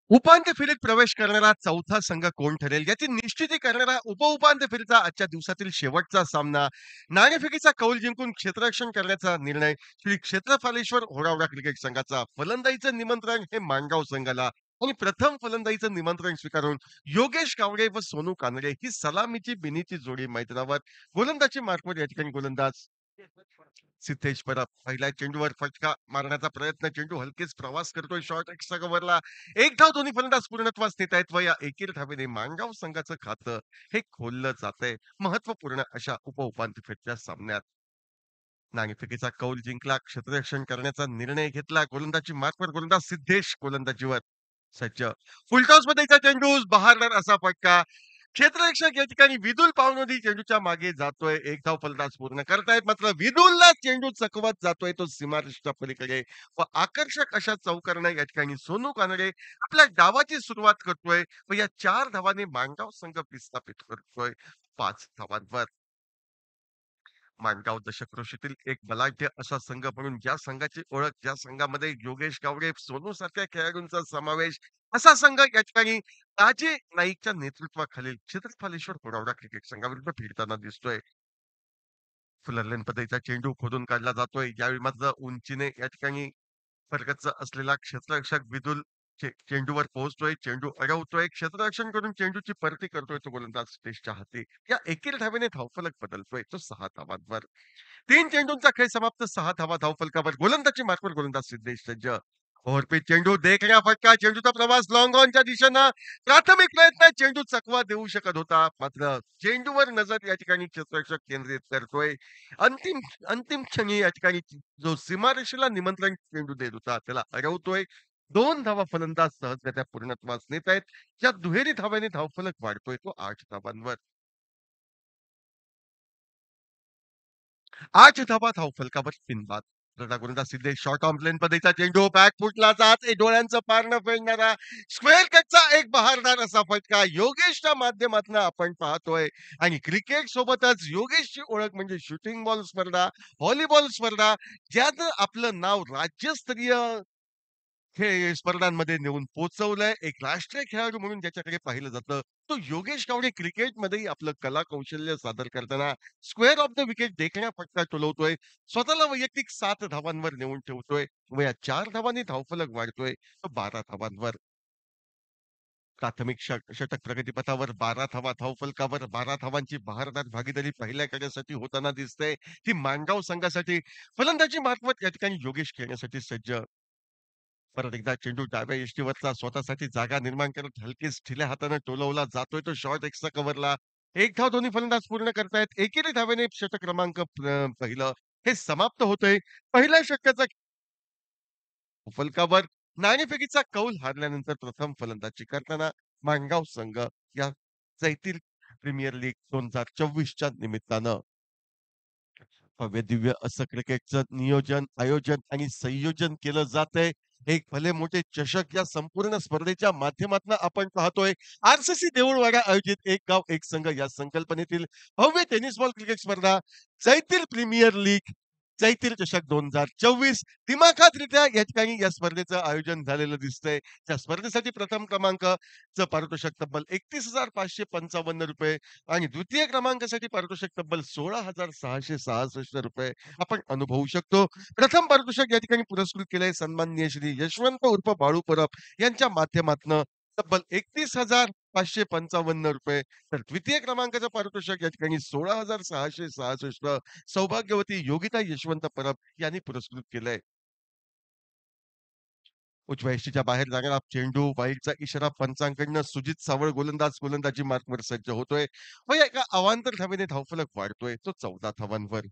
उपांत्य फेरीत प्रवेश करणारा चौथा संघ कोण ठरेल याची निश्चिती करणारा उपउपांत्य फेरीचा आजच्या दिवसातील शेवटचा सामना. नाणेफेकीचा कौल जिंकून क्षेत्ररक्षण करण्याचा निर्णय श्री क्षेत्रफालेश्वर होरावडा क्रिकेट संघाचा. फलंदाजीचं निमंत्रण हे माणगाव संघाला आणि प्रथम फलंदाजीचं निमंत्रण स्वीकारून योगेश कावडे व सोनू कानडे ही सलामीची बिनीची जोडी मैदानावर. गोलंदाजी मार्कवर या ठिकाणी गोलंदाज सिद्धेश परब पहिल्या चेंडूवर फटका मारण्याचा प्रयत्न, चेंडू हलकेच प्रवास करतोय शॉर्ट एक्स्ट्रा कव्हरला. एक धाव दोन्ही फलंदाज पूर्णत्वास नेत आहेत व या एकेरी धावेने माणगाव संघाचं खातं हे खोललं जातंय. महत्वपूर्ण अशा उपउपांत्य फेरीच्या सामन्यात नाणेफेकीचा कौल जिंकला, क्षेत्ररक्षण करण्याचा निर्णय घेतला. गोलंदाजी मार्कवर गोलंदाज सिद्धेश गोलंदाजीवर सज्ज. फुलटॉस मध्येचा चेंडू बहारदार असा फटका. क्षेत्ररक्षक या ठिकाणी विदुल पावनोदी चेंडूच्या मागे जातोय. एक धाव फलंदाज पूर्ण करतायत, मात्र विदुलला चेंडू चकवत जातोय तो सीमारेषेच्या पलीकडे व आकर्षक अशा चौकाराने या ठिकाणी सोनू कानडे आपल्या डावाची सुरुवात करतोय व या 4 धावांनी माणगाव संघ विस्थापित करतोय 5 धावांवर. माणगाव दशकृषीतील एक बलाढ्य असा संघ म्हणून ज्या संघाची ओळख, ज्या संघामध्ये योगेश गावडे, सोनू सारख्या खेळाडूंचा समावेश, असा संघ या ठिकाणी राजे नाईकच्या नेतृत्वाखालील क्षेत्रफालेश्वर होरावडा क्रिकेट संघाविरुद्ध फिरताना दिसतोय. फुलरलेन पद्धतीचा चेंडू खोदून काढला जातोय. यावेळी मात्र उंचीने या ठिकाणी फरकत असलेला क्षेत्ररक्षक विदुल चेंडूवर पोहोचतोय, चेंडू अडवतोय, क्षेत्ररक्षण करून चेंडूची परती करतोय तो गोलंदाज स्टेजच्या हाती. या एकेरी धावेने धावफलक बदलतोय तो 6 धावांवर. 3 चेंडूंचा खेळ समाप्त, 6 धावा धावफलकावर. गोलंदाजी मार्कवर गोलंदाज सिद्धेश सज्ज. ओव्हरपिच चेंडू, देखण्या फटका, चेंडूचा प्रवास लॉंग ऑनच्या दिशेनं. प्राथमिक प्रयत्न, चेंडू चकवा देऊ शकत होता, मात्र चेंडूवर नजर या ठिकाणी क्षेत्ररक्षक केंद्रित करतोय. अंतिम अंतिम क्षणी या ठिकाणी जो सीमारेषेला निमंत्रण चेंडू देत होता त्याला अडवतोय. 2 धावा फलंदाज सहजगत्या पूर्णत्वास नेत आहेत. या दुहेरी धाव्याने धावफलक वाढतोय तो 8 धावांवर. 8 धावा धावफलकावर बिनबाद. गोलंदाज सिद्धेश शॉर्ट ऑन प्लेन पद्धतीचा चेंडू बॅक फुटला जात डोळ्यांचं पारणं फेडणारा स्क्वेअर कटचा एक बहारदार असा फटका योगेशच्या माध्यमातून आपण पाहतोय. आणि क्रिकेट सोबतच योगेशची ओळख म्हणजे शूटिंग बॉल स्पर्धा, व्हॉलीबॉल स्पर्धा, ज्यात आपलं नाव राज्यस्तरीय खेळ स्पर्धांमध्ये नेऊन पोहोचवलंय. एक राष्ट्रीय खेळाडू म्हणून ज्याच्याकडे पाहिलं जातं, तो योगेश कावडे क्रिकेटमध्येही आपलं कला कौशल्य सादर करताना स्क्वेअर ऑफ द विकेट देखण्या फटका टोलवतोय. स्वतःला वैयक्तिक 7 धावांवर नेऊन ठेवतोय व या 4 धावांनी धावफलक वाढतोय तो 12 धावांवर. प्राथमिक षटक प्रगतीपथावर 12 धावा धावफलकावर. 12 धावांची बहारदार भागीदारी पहिल्या कार्यासाठी होताना दिसते. ती माणगाव संघासाठी. फलंदाजी मार्फत या ठिकाणी योगेश खेळण्यासाठी सज्ज. परत एकदा चेंडू डाव्या यष्टीवरचा स्वतःसाठी जागा निर्माण करत हलकीच ढिल्या हाताने टोलवला जातोय तो शॉर्ट एक्स्ट्रा कव्हरला. एक धाव दोन्ही फलंदाज पूर्ण करतायत. एकेरी धावेने षटक क्रमांक पहिलं हे समाप्त होतंय. पहिल्या षटकाचा फलकावर नाणेफेकीचा कौल हारल्यानंतर प्रथम फलंदाजी करताना माणगाव संघ या जैतील प्रीमियर लीग 2024च्या निमित्तानं भव्य दिव्य असं क्रिकेटचं नियोजन, आयोजन आणि संयोजन केलं जातंय. एक भले मोठे चषक या संपूर्ण स्पर्धेच्या माध्यमातून आपण पाहतोय. आरसीसी देऊळवाडा आयोजित एक गाव एक संघ या संकल्पनेतील भव्य टेनिस बॉल क्रिकेट स्पर्धा जैतील प्रीमियर लीग, जैतील चषक 2024 दिमाखातरित्या या ठिकाणी या स्पर्धेचं आयोजन झालेलं दिसतंय. त्या स्पर्धेसाठी प्रथम क्रमांकाचं पारितोषिक तब्बल ₹31,555 आणि द्वितीय क्रमांकासाठी पारितोषिक तब्बल ₹16,666 आपण अनुभवू शकतो. प्रथम पारितोषिक या ठिकाणी पुरस्कृत केलंय सन्माननीय श्री यशवंत उर्फ बाळू परब यांच्या माध्यमातनं तब्बल ₹31,555. तर द्वितीय क्रमांकाचं पारितोषिक या ठिकाणी 16,666 सौभाग्यवती योगिता यशवंत परब यांनी पुरस्कृत केलंय. उजव्या यष्टीच्या बाहेर जाणारा चेंडू, वाईडचा इशारा पंचांकडनं सुजित सावळ गोलंदाजी मार्कवर सज्ज होतोय व या एका अवांतर धावेने धावफलक वाढतोय तो 14 धावांवर.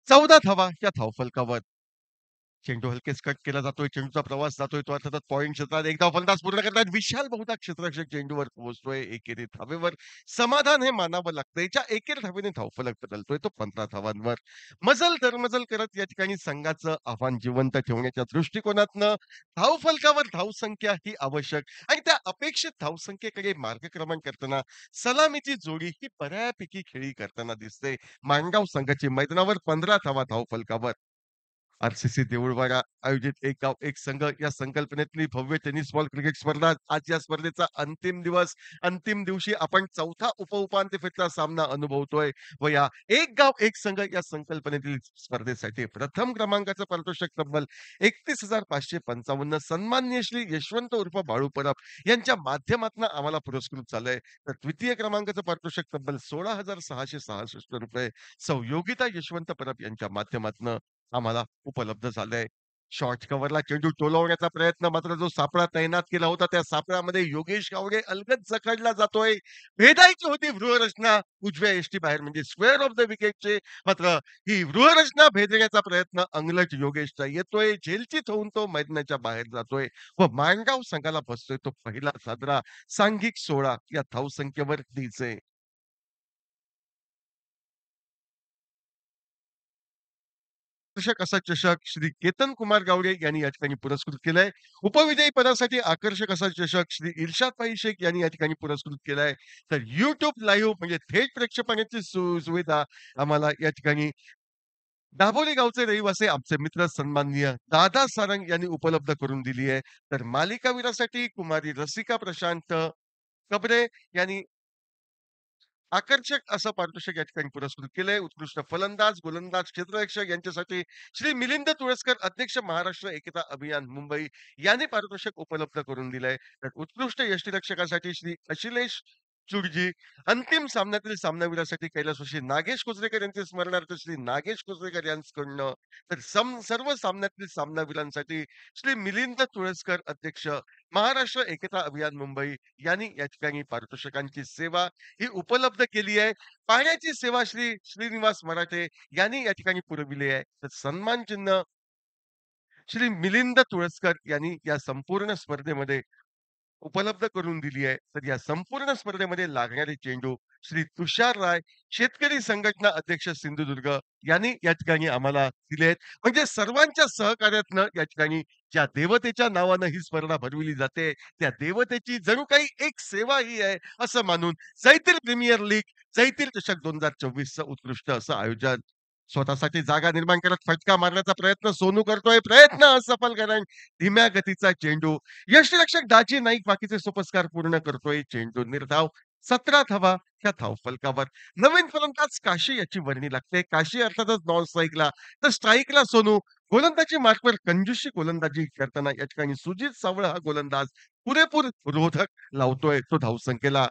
14 धावा या धावफलकावर. चेंडू हलकेच कट केला जातोय. चेंडूचा प्रवास जातोय. तो अर्थातच पॉइंट क्षेत्रात एक धाव फलंदाज पूर्ण करतात. विशाल बहुधा क्षेत्ररक्षक चेंडूवर पोहोचतोय. एकेरीत हवेवर समाधान हे मानावं लागतं. याच्या एकेरी धावेने धावफलक बदलतोय तो 15 धावांवर. मजल दरमजल करत या ठिकाणी संघाचं आव्हान जिवंत ठेवण्याच्या दृष्टिकोनातनं धावफलकावर धावसंख्या ही आवश्यक आणि त्या अपेक्षित धावसंख्येकडे मार्गक्रमण करताना सलामीची जोडी ही बऱ्यापैकी खेळी करताना दिसते. माणगाव संघाची मैदानावर 15 धावा धावफलकावर. आर-सी-सी देऊळवाडा आयोजित एक गाव एक संघ या संकल्पनेतली भव्य टेनिस बॉल क्रिकेट स्पर्धा आज या स्पर्धेचा अंतिम दिवस. अंतिम दिवशी आपण चौथा उपउपांत्य फेरीचा सामना अनुभवतोय व या एक गाव एक संघ या संकल्पनेतील स्पर्धेसाठी प्रथम क्रमांकाचं पारितोषिक तब्बल 31,555 सन्माननीय श्री यशवंत उर्फ बाळू परब यांच्या माध्यमातून आम्हाला पुरस्कृत झालंय. तर द्वितीय क्रमांकाचं पारितोषिक तब्बल ₹16,666 सौ योगिता यशवंत परब यांच्या माध्यमातून आम्हाला उपलब्ध झालंय. शॉर्ट कव्हरला चेंडू टोलवण्याचा प्रयत्न मात्र जो सापळा तैनात केला होता, त्या सापळ्यामध्ये योगेश गावडे अलगद जखडला जातोय. भेदायची होती व्यूहरचना उजव्या यष्टीबाहेर म्हणजे स्क्वेअर ऑफ द विकेटचे. मात्र ही व्यूहरचना भेदण्याचा प्रयत्न अंगलट योगेशचा येतोय. झेलचित होऊन तो मैदानाच्या बाहेर जातोय व माणगाव संघाला बसतोय तो पहिला साजरा सांघिक 16 या धावसंख्येवर डीजे. आकर्षक असा चषक श्री केतन कुमार गावडे यांनी या ठिकाणी पुरस्कृत केलाय. उपविजयी पदासाठी आकर्षक असा चषक श्री इर्शाद भाई शेख यांनी या ठिकाणी पुरस्कृत केलाय. तर YouTube लाईव्ह म्हणजे थेट प्रक्षेपणाची सुविधा आम्हाला या ठिकाणी दाभोली गावचे रहिवासी आमचे मित्र सन्माननीय दादा सारंग यांनी उपलब्ध करून दिली आहे. तर मालिकावीरासाठी कुमारी रसिका प्रशांत कबरे यांनी आकर्षक असं पारितोषिक या ठिकाणी पुरस्कृत केलंय. उत्कृष्ट फलंदाज, गोलंदाज, क्षेत्ररक्षक यांच्यासाठी श्री मिलिंद तुळसकर, अध्यक्ष महाराष्ट्र एकता अभियान मुंबई यांनी पारितोषिक उपलब्ध करून दिलंय. तर उत्कृष्ट यष्टीरक्षकासाठी श्री अशिलेश चुडजी, अंतिम सामन्यातील सामनावीरासाठी कैलासवासी नागेश कुचरेकर यांचे स्मरणार्थ श्री नागेश कुचरेकर यांच्याकडनं, तर सर्व सामन्यातील सामनावीरांसाठी श्री मिलिंद तुळसकर, अध्यक्ष महाराष्ट्र एकता अभियान मुंबई यांनी या ठिकाणी पारितोषिकांची सेवा ही उपलब्ध केली आहे. पाण्याची सेवा श्री श्रीनिवास मराठे यांनी या ठिकाणी पुरविली आहे. तर सन्मान चिन्ह श्री मिलिंद तुळसकर यांनी या संपूर्ण स्पर्धेमध्ये उपलब्ध करून दिली आहे. तर या संपूर्ण स्पर्धेमध्ये लागणारे चेंडू श्री तुषार राय, शेतकरी संघटना अध्यक्ष सिंधुदुर्ग यांनी या ठिकाणी आम्हाला दिले आहेत. म्हणजे सर्वांच्या सहकार्यातनं या ठिकाणी ज्या देवतेच्या नावानं ही स्पर्धा भरविली जाते, त्या देवतेची जणू काही एक सेवा ही आहे असं मानून जैतील प्रीमियर लीग, जैतील चषक 2024चं उत्कृष्ट असं आयोजन. स्वतःसाठी जागा निर्माण करत फटका मारण्याचा प्रयत्न सोनू करतोय. प्रयत्न असफल कारण धीम्या गतीचा चेंडू. यष्टीरक्षक दाजी नाईक बाकीचे सोपस्कार पूर्ण करतोय. चेंडू निर्धाव 17 धावा ह्या धावफलकावर. नवीन फलंदाज काशी याची वर्णी लागते. काशी अर्थातच नॉन स्ट्राईकला, तर स्ट्राईकला सोनू. गोलंदाजी मार्कवर कंजूसची गोलंदाजी करताना या ठिकाणी सुजित सावळ हा गोलंदाज पुरेपूर रोधक लावतोय तो धावसंख्येला.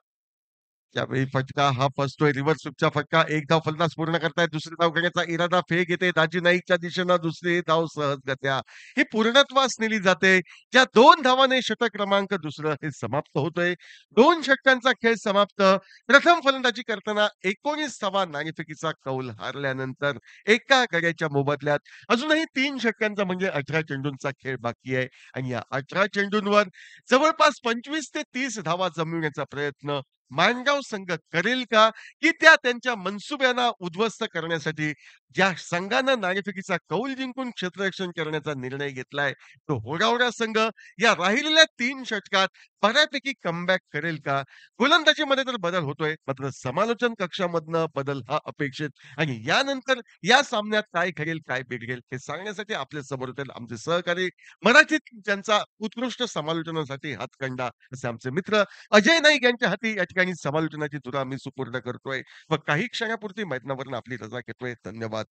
त्यावेळी फटका हा फसतोय. रिव्हर्स स्वीपचा फटका. एक धाव फलंदाज पूर्ण करतायत. दुसरी धाव घेण्याचा इरादा फेक येते. दाजी नाईकच्या दिशेनं दुसरी धाव सहजगत्या ही पूर्णत्वास नेली जाते. ज्या 2 धावाने षटक क्रमांक दुसरं हे समाप्त होतंय. 2 षटकांचा खेळ समाप्त. प्रथम फलंदाजी करताना 19 धावा नाणेफेकीचा कौल हारल्यानंतर एका गड्याच्या मोबदल्यात अजूनही 3 षटकांचा म्हणजे 18 चेंडूंचा खेळ बाकी आहे आणि या 18 चेंडूंवर जवळपास 25 ते 30 धावा जमविण्याचा प्रयत्न माणगाव संघ करेल का? की त्या त्यांच्या मनसुब्यांना उद्ध्वस्त करण्यासाठी ज्या संघानं नाणेफेकीचा कौल जिंकून क्षेत्ररक्षण करण्याचा निर्णय घेतलाय, तो होडावडा संघ या राहिलेल्या 3 षटकात बऱ्यापैकी कमबॅक करेल का? गोलंदाजीमध्ये तर बदल होतोय, मात्र समालोचन कक्षामधनं बदल हा अपेक्षित आणि यानंतर या सामन्यात काय घडेल, काय बिघडेल हे सांगण्यासाठी आपल्या समोर होते आमचे सहकारी मराठीत ज्यांचा उत्कृष्ट समालोचनासाठी हातखंडा असे आमचे मित्र अजय नाईक यांच्या हाती या ठिकाणी समालोचनाची धुरा आम्ही सुपूर्द करतोय व काही क्षणापुरती मैदानावरून आपली रजा घेतोय. धन्यवाद.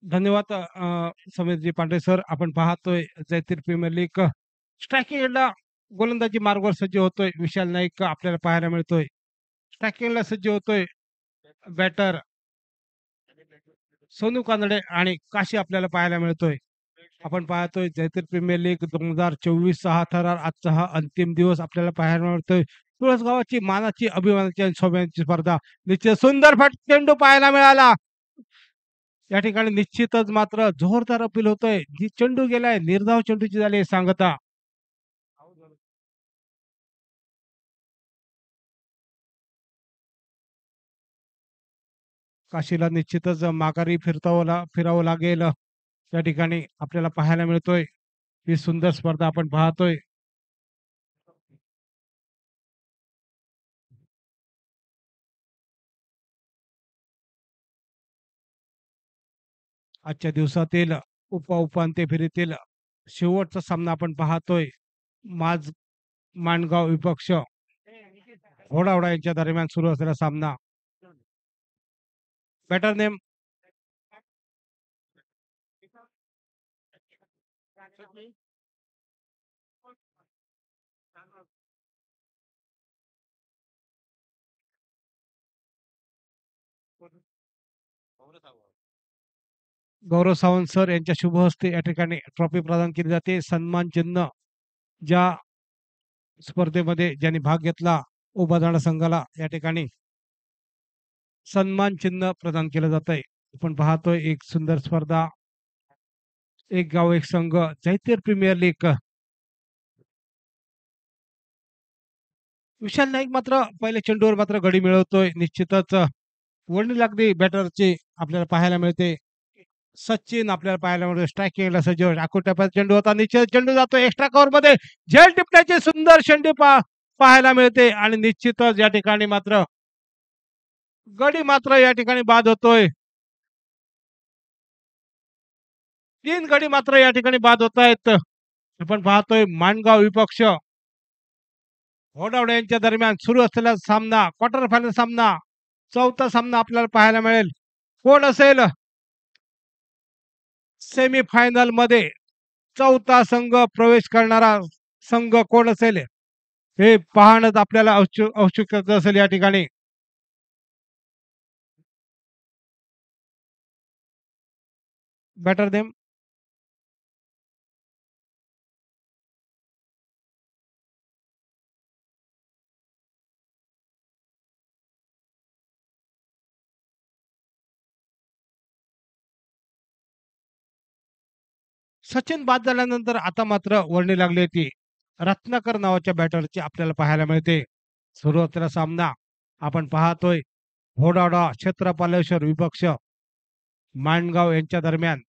धन्यवाद समीरजी पांढरे सर. आपण पाहतोय जयतीर प्रीमियर लीग स्ट्रायकिंग एंडला गोलंदाजी मार्गावर सज्ज होतोय. विशाल नाईक आपल्याला पाहायला मिळतोय. स्ट्रायकिंगला सज्ज होतोय बॅटर सोनू कानडे आणि काशी आपल्याला पाहायला मिळतोय. आपण पाहतोय जयतीर प्रीमियर लीग 2024 हा थरार आजचा हा अंतिम दिवस आपल्याला पाहायला मिळतोय. तुळसगावाची मानाची, अभिमानाची आणि सौम्याची स्पर्धा. निश्चित सुंदर चेंडू पाहायला मिळाला. या ठिकाणी निश्चितच मात्र जोरदार अपील होतोय. जी चेंडू गेलाय निर्धाव चेंडूची झाली आहे सांगता. काशीला निश्चितच माघारी फिरावं लागेल. त्या ठिकाणी आपल्याला पाहायला मिळतोय. ही सुंदर स्पर्धा आपण पाहतोय. आजच्या दिवसातील उपांत्य फेरीतील शेवटचा सामना आपण पाहतोय. माज माणगाव विपक्ष घोडावडा यांच्या दरम्यान सुरू असलेला सामना. बॅटर नेम गौरव सावंत सर यांच्या शुभ हस्ते या ठिकाणी ट्रॉफी प्रदान केली जाते. सन्मान चिन्ह ज्या स्पर्धेमध्ये ज्यांनी भाग घेतला उभादाणा संघाला या ठिकाणी सन्मान चिन्ह प्रदान केलं जात आहे. आपण पाहतोय एक सुंदर स्पर्धा. एक गाव एक संघ जयतीर प्रीमियर लीग. विशाल नाईक मात्र पहिल्या चेंडूवर मात्र गडी मिळवतोय. निश्चितच वर्णी लागली बॅटरची आपल्याला पाहायला मिळते. सचिन आपल्याला पाहायला मिळतो स्ट्रायकिंगला सज्ज. आखोट्यापासून चेंडू होता. निश्चित चेंडू जातो एक्स्ट्रा कव्हर मध्ये. झेल टिपण्याची सुंदर चेंडू पाहायला मिळते आणि निश्चितच या ठिकाणी मात्र गडी मात्र या ठिकाणी बाद होतोय. 3 गडी मात्र या ठिकाणी बाद होत आहेत. आपण पाहतोय माणगाव विपक्ष घोडावडे यांच्या दरम्यान सुरू असलेला सामना, क्वार्टर फायनल सामना, चौथा सामना आपल्याला पाहायला मिळेल. कोण असेल सेमी फायनल मध्ये चौथा संघ प्रवेश करणारा संघ कोण असेल हे पाहणं आपल्याला औत्सुक्य असेल या ठिकाणी. बॅटर नेम सचिन बाद झाल्यानंतर आता मात्र वर्णी लागली होती. रत्नाकर नावाच्या बॅटरची आपल्याला पाहायला मिळते. सुरुवातीला सामना आपण पाहतोय घोडावडा क्षेत्रपालेश्वर विपक्ष माणगाव यांच्या दरम्यान.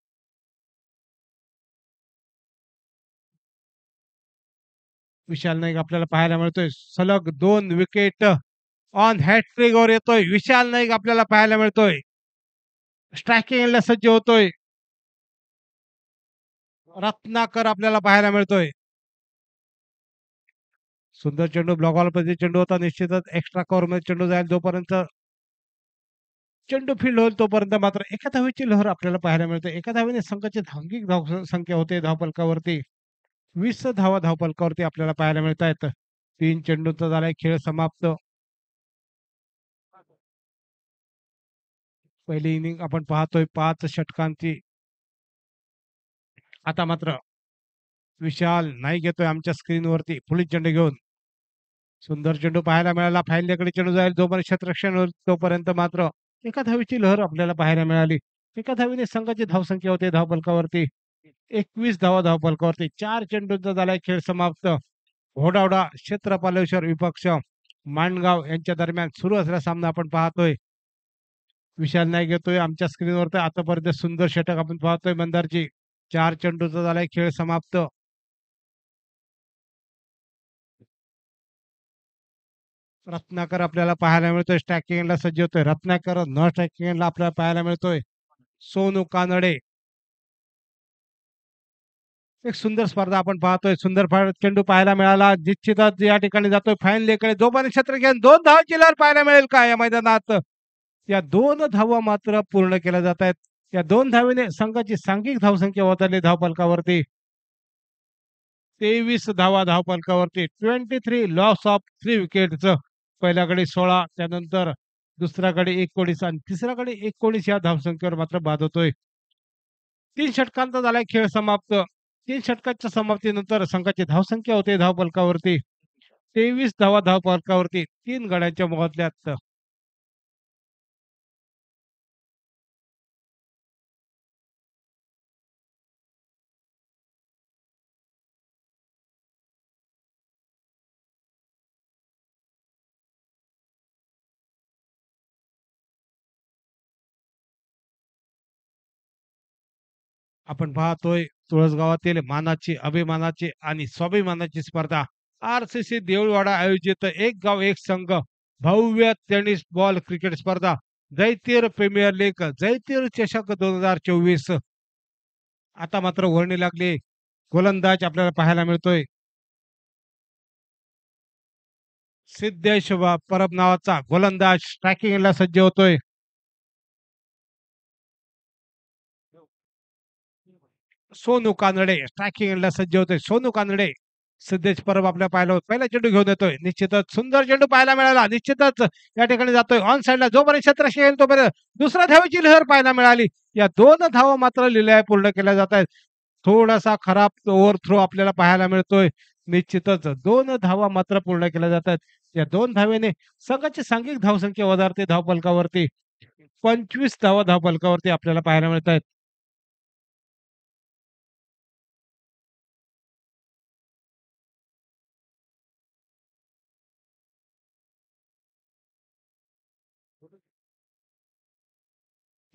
विशाल नाईक आपल्याला पाहायला मिळतोय. सलग 2 विकेट ऑन हॅट्रिक वर येतोय. विशाल नाईक आपल्याला पाहायला मिळतोय. स्ट्रायकिंगला सज्ज होतोय. रत्नाकर आपल्याला पाहायला मिळतोय. सुंदर चेंडू ब्लॉकवाला मध्ये चेंडू होता. निश्चितच एक्स्ट्रा कव्हर मध्ये चेंडू जाईल. जोपर्यंत चेंडू फील्ड होईल तोपर्यंत मात्र एका धावेची लहर आपल्याला पाहायला मिळते. एका धावेने संघाची धांगिक संख्या होते धावफलकावरती. 20 धावा धावफलकावरती आपल्याला पाहायला मिळत आहेत. 3 चेंडूंचा झालाय खेळ समाप्त. पहिली इनिंग आपण पाहतोय 5 षटकांची. आता मात्र विशाल नाईक येतोय आमच्या स्क्रीनवरती पुढील चेंडू घेऊन. सुंदर चेंडू पाहायला मिळाला. फाईनलेकडे चेंडू जाईल. जोपर्यंत क्षेत्ररक्षण होईल तोपर्यंत मात्र एका धावेची लहर आपल्याला पाहायला मिळाली. एका धावेने संघाची धावसंख्या होते धावफलकावरती 21 धावा धावफलकावरती. 4 चेंडूंचा झालाय खेळ समाप्त. घोडावडा क्षेत्रपालेश्वर विपक्ष माणगाव यांच्या दरम्यान सुरू असलेला सामना आपण पाहतोय. विशाल नाईक येतोय आमच्या स्क्रीनवर. तर आतापर्यंत सुंदर षटक आपण पाहतोय मंदारची. 4 चेंडूचा झालाय खेळ समाप्त. रत्नाकर आपल्याला पाहायला मिळतोय. स्ट्रायकिंगला सज्ज होतोय. रत्नाकर न स्ट्रायकिंगला आपल्याला पाहायला मिळतोय सोनू कानडे. एक सुंदर स्पर्धा आपण पाहतोय. सुंदर चेंडू पाहायला मिळाला. निश्चितच या ठिकाणी जातोय फायनलीकडे. जोपर्यंत क्षेत्र घेऊन 2 धावाची लहर पाहायला मिळेल का या मैदानात. या 2 धावा मात्र पूर्ण केल्या जात आहेत. या 2 धावेने संघाची सांघिक धावसंख्या होत धावफलकावरती 23 धावा धावफलकावरती. 23 लॉस ऑफ 3 विकेटचं. पहिल्याकडे 16 त्यानंतर दुसरा गडी 19 आणि तिसरा गडी 19 या धावसंख्येवर मात्र बाद होतोय. 3 षटकांचा झालाय खेळ समाप्त. 3 षटकांच्या समाप्तीनंतर संघाची धावसंख्या होते धावफलकावरती 23 धावा धावफलकावरती 3 गड्यांच्या मोबदल्यात. आपण पाहतोय तुळसगावातील मानाची, अभिमानाची आणि स्वाभिमानाची स्पर्धा आर-सी-सी देऊळवाडा आयोजित एक गाव एक संघ भव्य टेनिस बॉल क्रिकेट स्पर्धा जयतीर प्रीमियर लीग जयतीर चषक 2024. आता मात्र वर्णी लागली. गोलंदाज आपल्याला पाहायला मिळतोय. सिद्धेश परब नावाचा गोलंदाज स्ट्रायकिंगला सज्ज होतोय. सोनू कानडे स्ट्रायकिंगला सज्ज होतोय. सोनू कानडे सिद्धेश परब आपल्या पाहिलं होतं. पहिला चेंडू घेऊन येतोय. निश्चितच सुंदर चेंडू पाहायला मिळाला. निश्चितच या ठिकाणी जातोय ऑन साइडला जोपर्यंत क्षेत्ररक्षक येईल तोपर्यंत दुसऱ्या धावेची लहर पाहायला मिळाली. या 2 धावा मात्र लिलाय पूर्ण केल्या जात आहेत. थोडासा खराब ओव्हर थ्रो आपल्याला पाहायला मिळतोय. निश्चितच 2 धावा मात्र पूर्ण केल्या जातात. या 2 धावेने संघाची सांघिक धावसंख्या वधारते धावफलकावरती. 25 धावा धावफलकावरती आपल्याला पाहायला मिळत आहेत.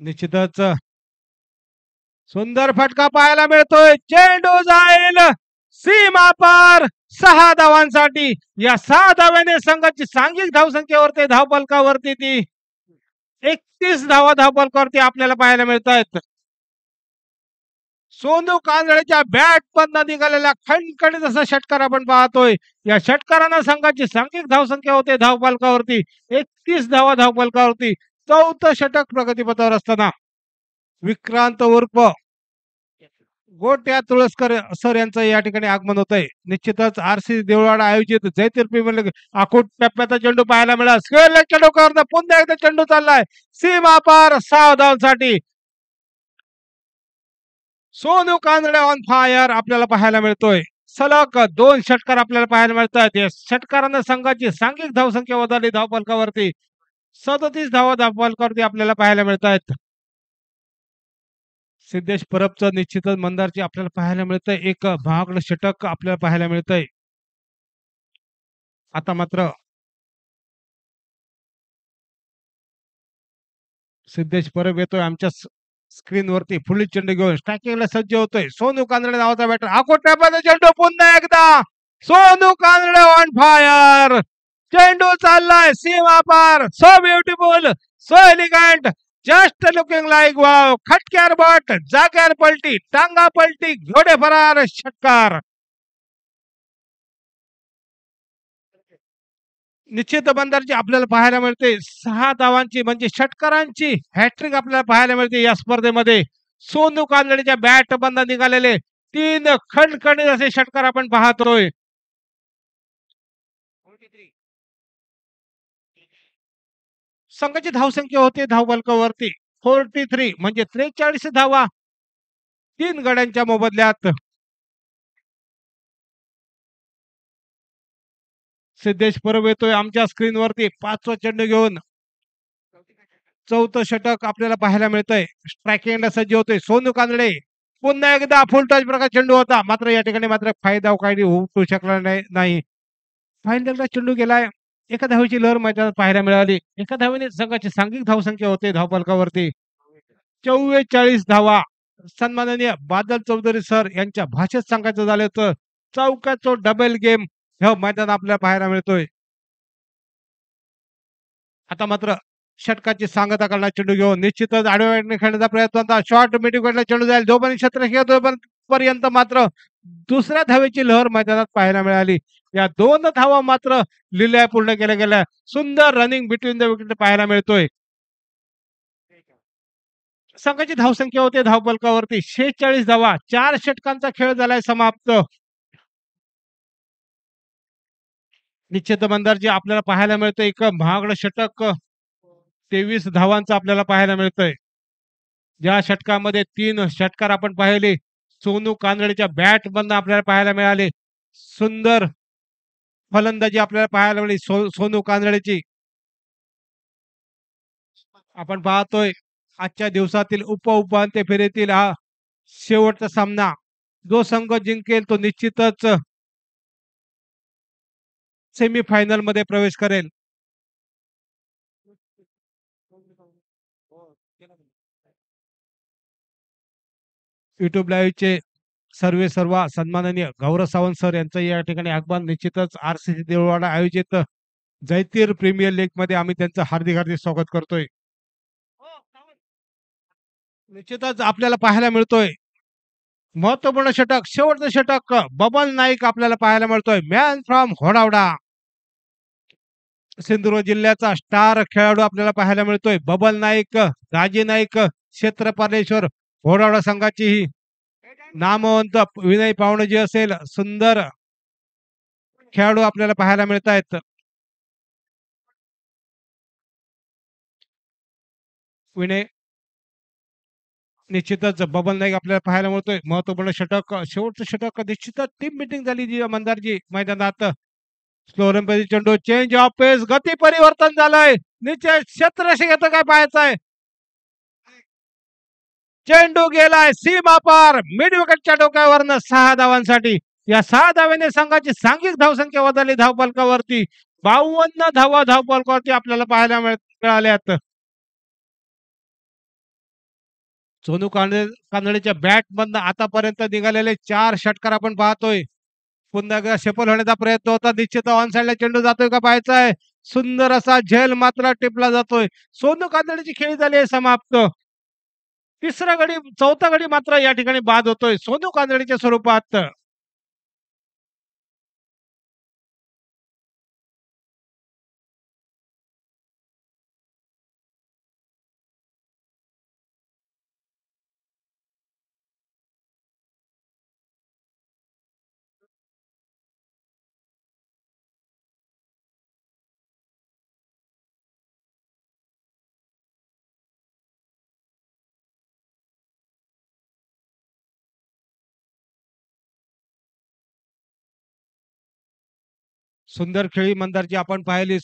निश्चितच सुंदर फटका पाहायला मिळतोय. चेंडू जाईल सीमा पार 6 धावांसाठी. या 6 धाव्याने संघाची सांघिक धावसंख्येवरती धावफलकावरती ती 31 धावा धावफलकावरती आपल्याला पाहायला मिळत आहेत. सोनू कांजळेच्या बॅट मधनं निघालेला खणखणीत असा षटकार आपण पाहतोय. या षटकारानं संघाची सांघिक धावसंख्या होते धावफलकावरती 31 धावा धावफलकावरती. 4थं षटक प्रगतीपथावर असताना विक्रांत उर्फ गोट्या तुळसकर सर यांचं या ठिकाणी आगमन होतंय. निश्चितच आर-सी देऊळवाडा आयोजित जयतीर प्रीमियर लीग आखूट टप्प्याचा चेंडू पाहायला मिळाला. स्क्वेअर लेग चेंडू पुन्हा एकदा चेंडू चाललाय सीमा पार 6 धावांसाठी. सोनू कानडे ऑन फायर आपल्याला पाहायला मिळतोय. सलग 2 षटकार आपल्याला पाहायला मिळतात. या षटकारानं संघाची सांघिक धावसंख्या वधारली धावफलकावरती. 37 धावा धावफलकावरती आपल्याला पाहायला मिळत आहेत. सिद्धेश परबचं निश्चितच मंदारची आपल्याला पाहायला मिळतंय. एक महागडं षटक आपल्याला पाहायला मिळतंय. आता मात्र सिद्धेश परब येतोय आमच्या स्क्रीनवरती फुली चेंडू घेऊन स्ट्रायकिंगला सज्ज होतोय. सोनू कानडे नावाचा बॅटर आखूट टप्प्याचा चेंडू पुन्हा एकदा सोनू कानडे ऑन फायर. चेंडू चाललाय सीमा पार. So beautiful, so elegant, just looking like wow. खटक्यार बट, जाग्यार पलटी, टांगा पलटी, घोडे फरार, षटकार. निश्चित बंदरची आपल्याला पाहायला मिळते 6 धावांची म्हणजे षटकारांची हॅट्रिक आपल्याला पाहायला मिळते या स्पर्धेमध्ये. सोनू कानडेच्या बॅट बंद निघालेले 3 खणखणीत असे षटकार आपण पाहतोय. संघाची धावसंख्या होते धावफलकावरती 43 म्हणजे 43 धावा 3 गड्यांच्या मोबदल्यात. सिद्धेश परब येतोय आमच्या स्क्रीनवरती 5वा चेंडू घेऊन. 4थं षटक आपल्याला पाहायला मिळतंय. स्ट्रायकिंगला सज्ज होतोय सोनू कानडे. पुन्हा एकदा फुल टच प्रकार चेंडू होता मात्र या ठिकाणी मात्र फायदा काही होऊ शकला नाही. फायनलला चेंडू गेलाय. एका धावेची लहर मैदानात पाहायला मिळाली. एका धावेने संघाची सांघिक धावसंख्या होते धावफलकावरती 44 धावा. सन्माननीय बादल चौधरी सर यांच्या भाषेत सांगायचं झालं तर चौकाचो डबल गेम हे मैदान आपल्याला पाहायला मिळतोय. आता मात्र षटकाची सांगता करणार चेंडू घेऊन निश्चितच आडव्या खेळण्याचा प्रयत्न होता. शॉर्ट मिडविकेटला चेंडू जाईल जोपर्यंत क्षेत्ररक्षक पर्यंत मात्र दुसऱ्या धावेची लहर मैदानात पाहायला मिळाली. या 2 धावा मात्र लिलाय पूर्ण केल्या गेल्या. सुंदर रनिंग बिटवीन द विकेट पाहायला मिळतोय. संघाची धावसंख्या होते धावफलकावरती 46 धावा. 4 षटकांचा खेळ झालाय समाप्त. निश्चित मंदारजी आपल्याला पाहायला मिळतं एक महागडं षटक 23 धावांचा आपल्याला पाहायला मिळतोय. ज्या षटकामध्ये 3 षटकार आपण पाहिले. सोनू कांबळेच्या बॅटमधनं आपल्याला पाहायला मिळाले. सुंदर फलंदाजी आपल्याला पाहायला मिळाली सोनू कांबळेची. आपण पाहतोय आजच्या दिवसातील उपांत्य फेरीतील हा शेवटचा सामना. जो संघ जिंकेल तो निश्चितच सेमीफायनल मध्ये प्रवेश करेल. युट्यूब लाईव्हचे सर्व सन्माननीय गौरव सावंत सर यांचं या ठिकाणी आगमन निश्चितच आरसीसी देऊळवाडा आयोजित जयतीर प्रीमियर लीग मध्ये आम्ही त्यांचं हार्दिक हार्दिक स्वागत करतोय. निश्चितच आपल्याला पाहायला मिळतोय महत्वपूर्ण षटक, शेवटचं षटक. बबन नाईक आपल्याला पाहायला मिळतोय. मॅन फ्रॉम घोडावडा, सिंधुदुर्ग जिल्ह्याचा स्टार खेळाडू आपल्याला पाहायला मिळतोय. बबन नाईक, राजे नाईक, क्षेत्रपालेश्वर घोडावडा संघाची ही नामवंत विनय पावणेजी असेल, सुंदर खेळाडू आपल्याला पाहायला मिळत आहेत. विनय निश्चितच बबन नाईक आपल्याला पाहायला मिळतोय. महत्वपूर्ण षटक, शेवटचं षटक. निश्चितच टीम मिटिंग झाली जी मंदारजी मैदानात. स्लोरमपैकी चेंडू, चेंज ऑफ पेस, गती परिवर्तन झालंय. निश्चित क्षेत्ररक्षक येतं काय पाहायचंय. चेंडू गेलाय सीमा पार, मिड विकेटच्या डोक्यावरनं 6 धावांसाठी. या 6 धावांनी संघाची सांघिक धावसंख्या बदलली धावफलकावरती. 52 धावा धावफलकावरती आपल्याला पाहायला मिळाल्यात. सोनू कांबळेच्या बॅट मधनं आतापर्यंत निघालेले 4 षटकार आपण पाहतोय. पुन्हा एकदा सफल होण्याचा प्रयत्न होता. निश्चित ऑन साइडला चेंडू जातोय का पाहायचाय. सुंदर असा झेल मात्र टिपला जातोय. सोनू कांबळेची खेळी झाली आहे समाप्त. तिसरा गडी, चौथा गडी मात्र या ठिकाणी बाद होतोय सोनू कांबळेच्या स्वरूपात. सुंदर खेळी मंदारची आपण पाहिली.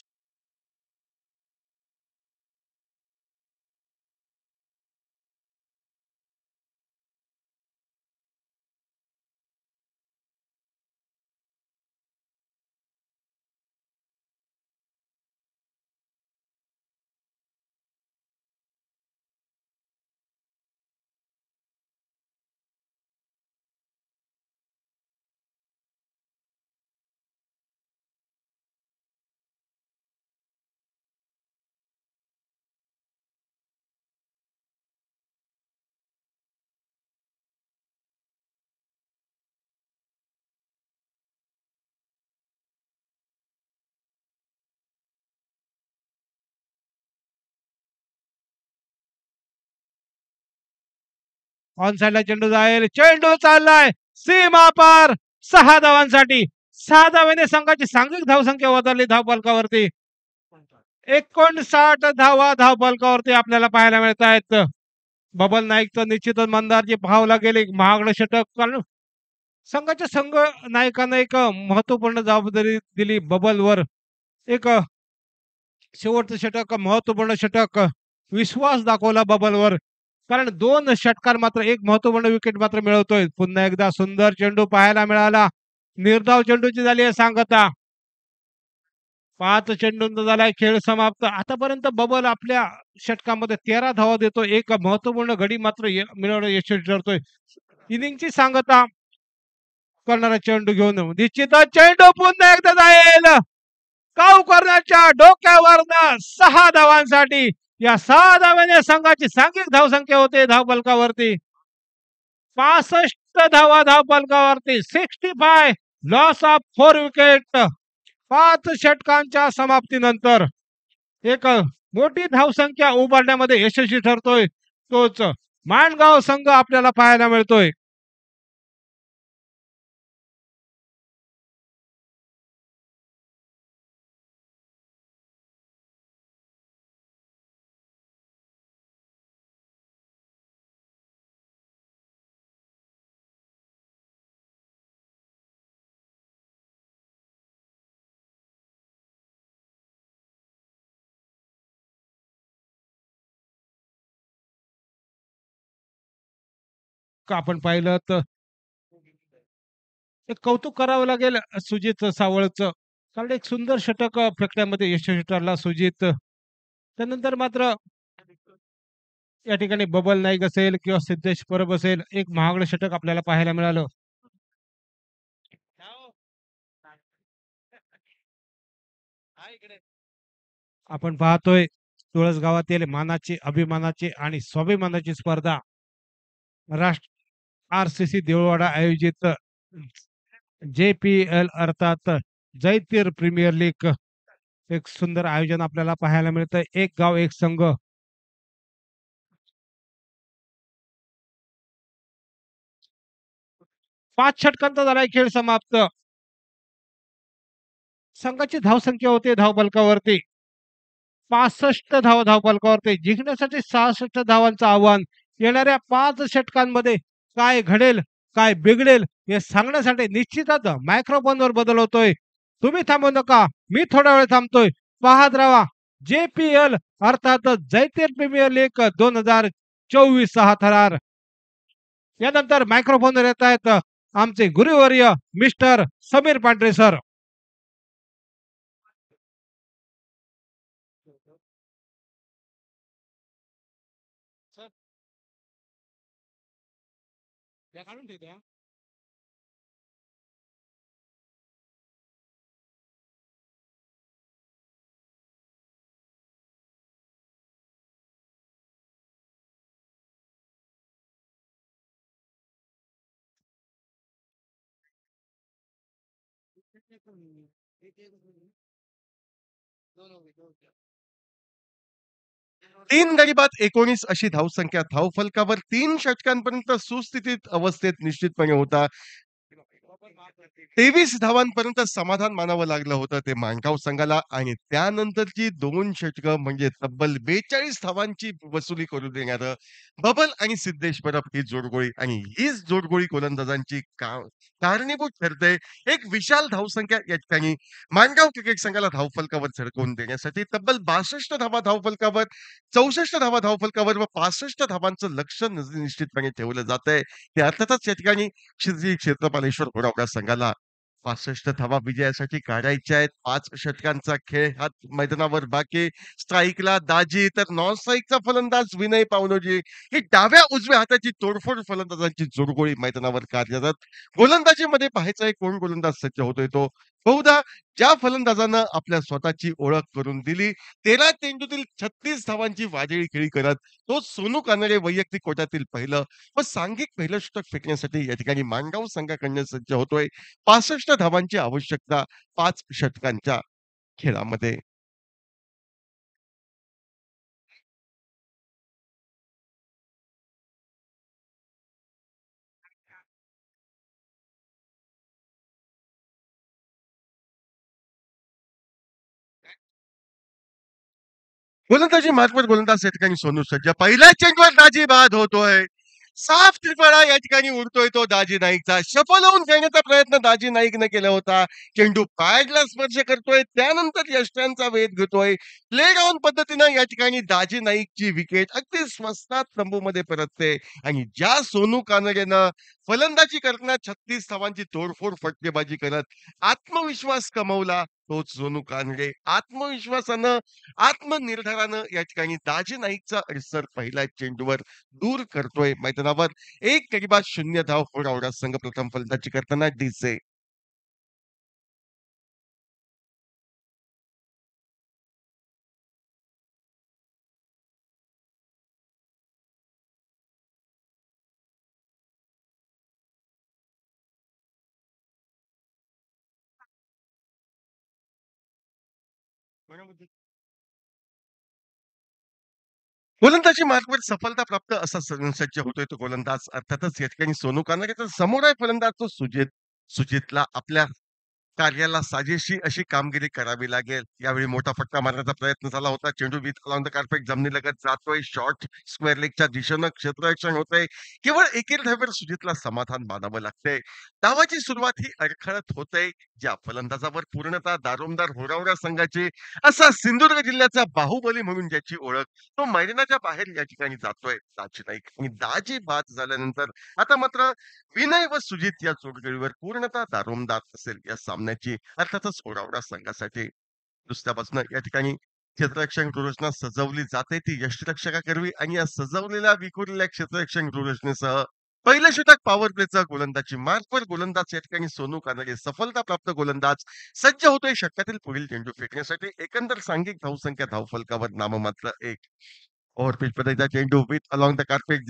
ऑन साइडला चेंडू जाईल, चेंडू चाललाय सीमा पार 6 धावांसाठी. 6 धावांनी संघाची सांघिक धावसंख्या बदलली धावफलकावरती. 59 धावा धावफलकावरती आपल्याला पाहायला मिळत आहेत. बबल नाईकचं निश्चितच मंदारजी पाहावं लागेल एक महागडं षटक. कारण संघाच्या नायकानं एक महत्वपूर्ण जबाबदारी दिली बबलवर. एक शेवटचं षटक, महत्वपूर्ण षटक. विश्वास दाखवला बबलवर. कारण 2 षटकार मात्र एक महत्वपूर्ण विकेट मात्र मिळवतोय. पुन्हा एकदा सुंदर चेंडू पाहायला मिळाला. निर्धाव चेंडूची झाली आहे सांगता. 5 चेंडूंचा झालाय खेळ समाप्त. आतापर्यंत बबल आपल्या षटकामध्ये 13 धावा देतो. एक महत्वपूर्ण गडी मात्र मिळवणं यशस्वी ठरतोय. इनिंगची सांगता करणारा चेंडू घेऊन निश्चितच चेंडू पुन्हा एकदा जाईल गावकरच्या डोक्यावरनं 6 धावांसाठी. या 6 धाव्याने संघाची सांघिक धावसंख्या होते धावफलकावरती 65 धावा धावफलकावरती. 65, लॉस ऑफ 4 विकेट. 5 षटकांच्या समाप्तीनंतर एक मोठी धावसंख्या उभारण्यामध्ये यशस्वी ठरतोय तोच माणगाव संघ आपल्याला पाहायला मिळतोय. आपण पाहिलं तर एक कौतुक करावं लागेल सुजित सावळचं. कारण एक सुंदर षटक फेकण्यामध्ये यशस्वी ठरला सुजित. त्यानंतर मात्र या ठिकाणी बबल नाईक असेल किंवा सिद्धेश परब असेल, एक महागडं षटक आपल्याला पाहायला मिळालं. आपण पाहतोय तुळस गावातील मानाची, अभिमानाची आणि स्वाभिमानाची स्पर्धा राष्ट्र आर-सी-सी देऊळवाडा आयोजित जे-पी-एल अर्थात जैतीर प्रीमियर लीग एक सुंदर आयोजन आपल्याला पाहायला मिळतं. एक गाव एक संघ. 5 षटकांचा झालाय खेळ समाप्त. संघाची धावसंख्या होते धावफलकावरती 65 धावा धावफलकावरती. जिंकण्यासाठी 66 धावांचं आव्हान. येणाऱ्या 5 षटकांमध्ये काय घडेल, काय बिघडेल हे सांगण्यासाठी निश्चितच मायक्रोफोनवर बदल होतोय. तुम्ही थांबू नका. मी थोडा वेळ थांबतोय. पाहत राहा जे-पी-एल अर्थात जैतीर प्रीमियर लीग 2024 हा थरार. यानंतर मायक्रोफोनवर येत आहेत आमचे गुरुवर्य मिस्टर समीर पांढरे सर. या काढून ठेवत्या. 3 गडी बाद 19 अशी धावसंख्या धावफलकावर 3 षटकांपर्यंत सुस्थितीत अवस्थेत निश्चितपणे होता. 23 धावांपर्यंत समाधान मानावं लागलं होतं ते माणगाव संघाला आणि त्यानंतरची 2 षटकं म्हणजे तब्बल 42 धावांची वसुली करून देणारं बबल आणि सिद्धेश परब ही जोडगोळी आणि हीच जोडगोळी गोलंदाजांची कारणीभूत ठरते. एक विशाल धावसंख्या या ठिकाणी माणगाव क्रिकेट संघाला धावफलकावर झळकवून देण्यासाठी तब्बल 62 धावा धावफलकावर, 64 धावा धावफलकावर व 65 धावांचं लक्ष्य निश्चितपणे ठेवलं जातंय. ते अर्थातच या ठिकाणी श्री क्षेत्रपालेश्वर होरावडा संघाला 65 धावा विजयासाठी काढायच्या आहेत. 5 षटकांचा खेळ हा मैदानावर बाकी. स्ट्राईकला दाजी तर नॉन स्ट्राईकचा फलंदाज विनय पावनोजी ही डाव्या उजव्या हाताची तोडफोड फलंदाजांची जोडगोळी मैदानावर कार्यरत. गोलंदाजीमध्ये पाहायचं कोण गोलंदाज सज्ज होतोय तो. बहुधा ज्या फलंदाजानं आपल्या स्वतःची ओळख करून दिली 13 चेंडूतील 36 धावांची वादळी खेळी करत तो सोनू कानडे वैयक्तिक कोट्यातील पहिलं व सांघिक पहिलं षटक फेकण्यासाठी या ठिकाणी माणगाव संघाकडनं सज्ज होतोय. 65 धावांची आवश्यकता 5 षटकांच्या खेळामध्ये. गोलंदाजी मार्फत गोलंदाज या ठिकाणी सोनू सज्ज. पहिल्या चेंडूवर दाजी बाद होतोय. साफ त्रिफळा या ठिकाणी उडतोय तो दाजी नाईकचा. शफल होऊन खेळण्याचा प्रयत्न दाजी नाईकने केला होता. चेंडू पॅडला स्पर्श करतोय. त्यानंतर यष्ट्यांचा वेध घेतोय. प्ले डाउन पद्धतीनं या ठिकाणी दाजी नाईकची विकेट अगदी स्वस्तात तंबूमध्ये परतते आणि ज्या सोनू कानडेनं फलंदाजी करताना 36 धावांची तोडफोड फटकेबाजी करत आत्मविश्वास कमवला तोच सोनू कानडे आत्मविश्वासानं आत्मनिर्धारानं या ठिकाणी दाजी नाईकचा अडसर पहिल्या चेंडूवर दूर करतोय मैदानावर. 1 गडी बाद 0 धाव होरावडा संघ प्रथम फलंदाजी करताना दिसे. गोलंदाजी मार्फत सफलता प्राप्त असा सज्ज होतोय तो गोलंदाज. अर्थातच या ठिकाणी सोनू कानडे तर समोर आहे फलंदाज तो सुजित. सुजितला आपल्या कार्याला साजेशी अशी कामगिरी करावी लागेल. यावेळी मोठा फटका मारण्याचा प्रयत्न झाला होता. चेंडू विथ ऑन द कार्पेट जमिनीलगत जातोय. शॉर्ट स्क्वेअर लेगच्या दिशेनं क्षेत्ररक्षण होतंय. केवळ एकेर धावेवर सुजितला समाधान मानावं लागतंय. डावाची सुरुवात ही अडखळत होते. ज्या फलंदाजावर पूर्णतः दारोमदार होरावऱ्या संघाची असा सिंधुदुर्ग जिल्ह्याचा बाहुबली म्हणून ज्याची ओळख, तो मैदानाच्या बाहेर या ठिकाणी जातोय. दाजी नाईक आणि दाजी बाद झाल्यानंतर आता मात्र विनय व सुजित या जोडगळीवर पूर्णतः दारोमदार असेल या सामन्याची अर्थातच ओरावडा संघासाठी. दुसऱ्या बाजूनं या ठिकाणी क्षेत्ररक्षण व्यूहरचना सजवली जाते ती यष्टिरक्षकाकरवी आणि या सजवलेल्या विखुरलेल्या क्षेत्ररक्षण व्यूहरचनेसह पहिल्या षटक पॉवर प्लेचा गोलंदाजी मार्कवर गोलंदाज या ठिकाणी सोनू कानडे सफलता प्राप्त गोलंदाज सज्ज होतोय षटकातील पुढील चेंडू फेकण्यासाठी. एकंदर सांघिक धावसंख्या धावफलकावर नाममात्र 1. ओव्हरपिच पद्धतीचा चेंडू विथ अलोंग द कार्पेट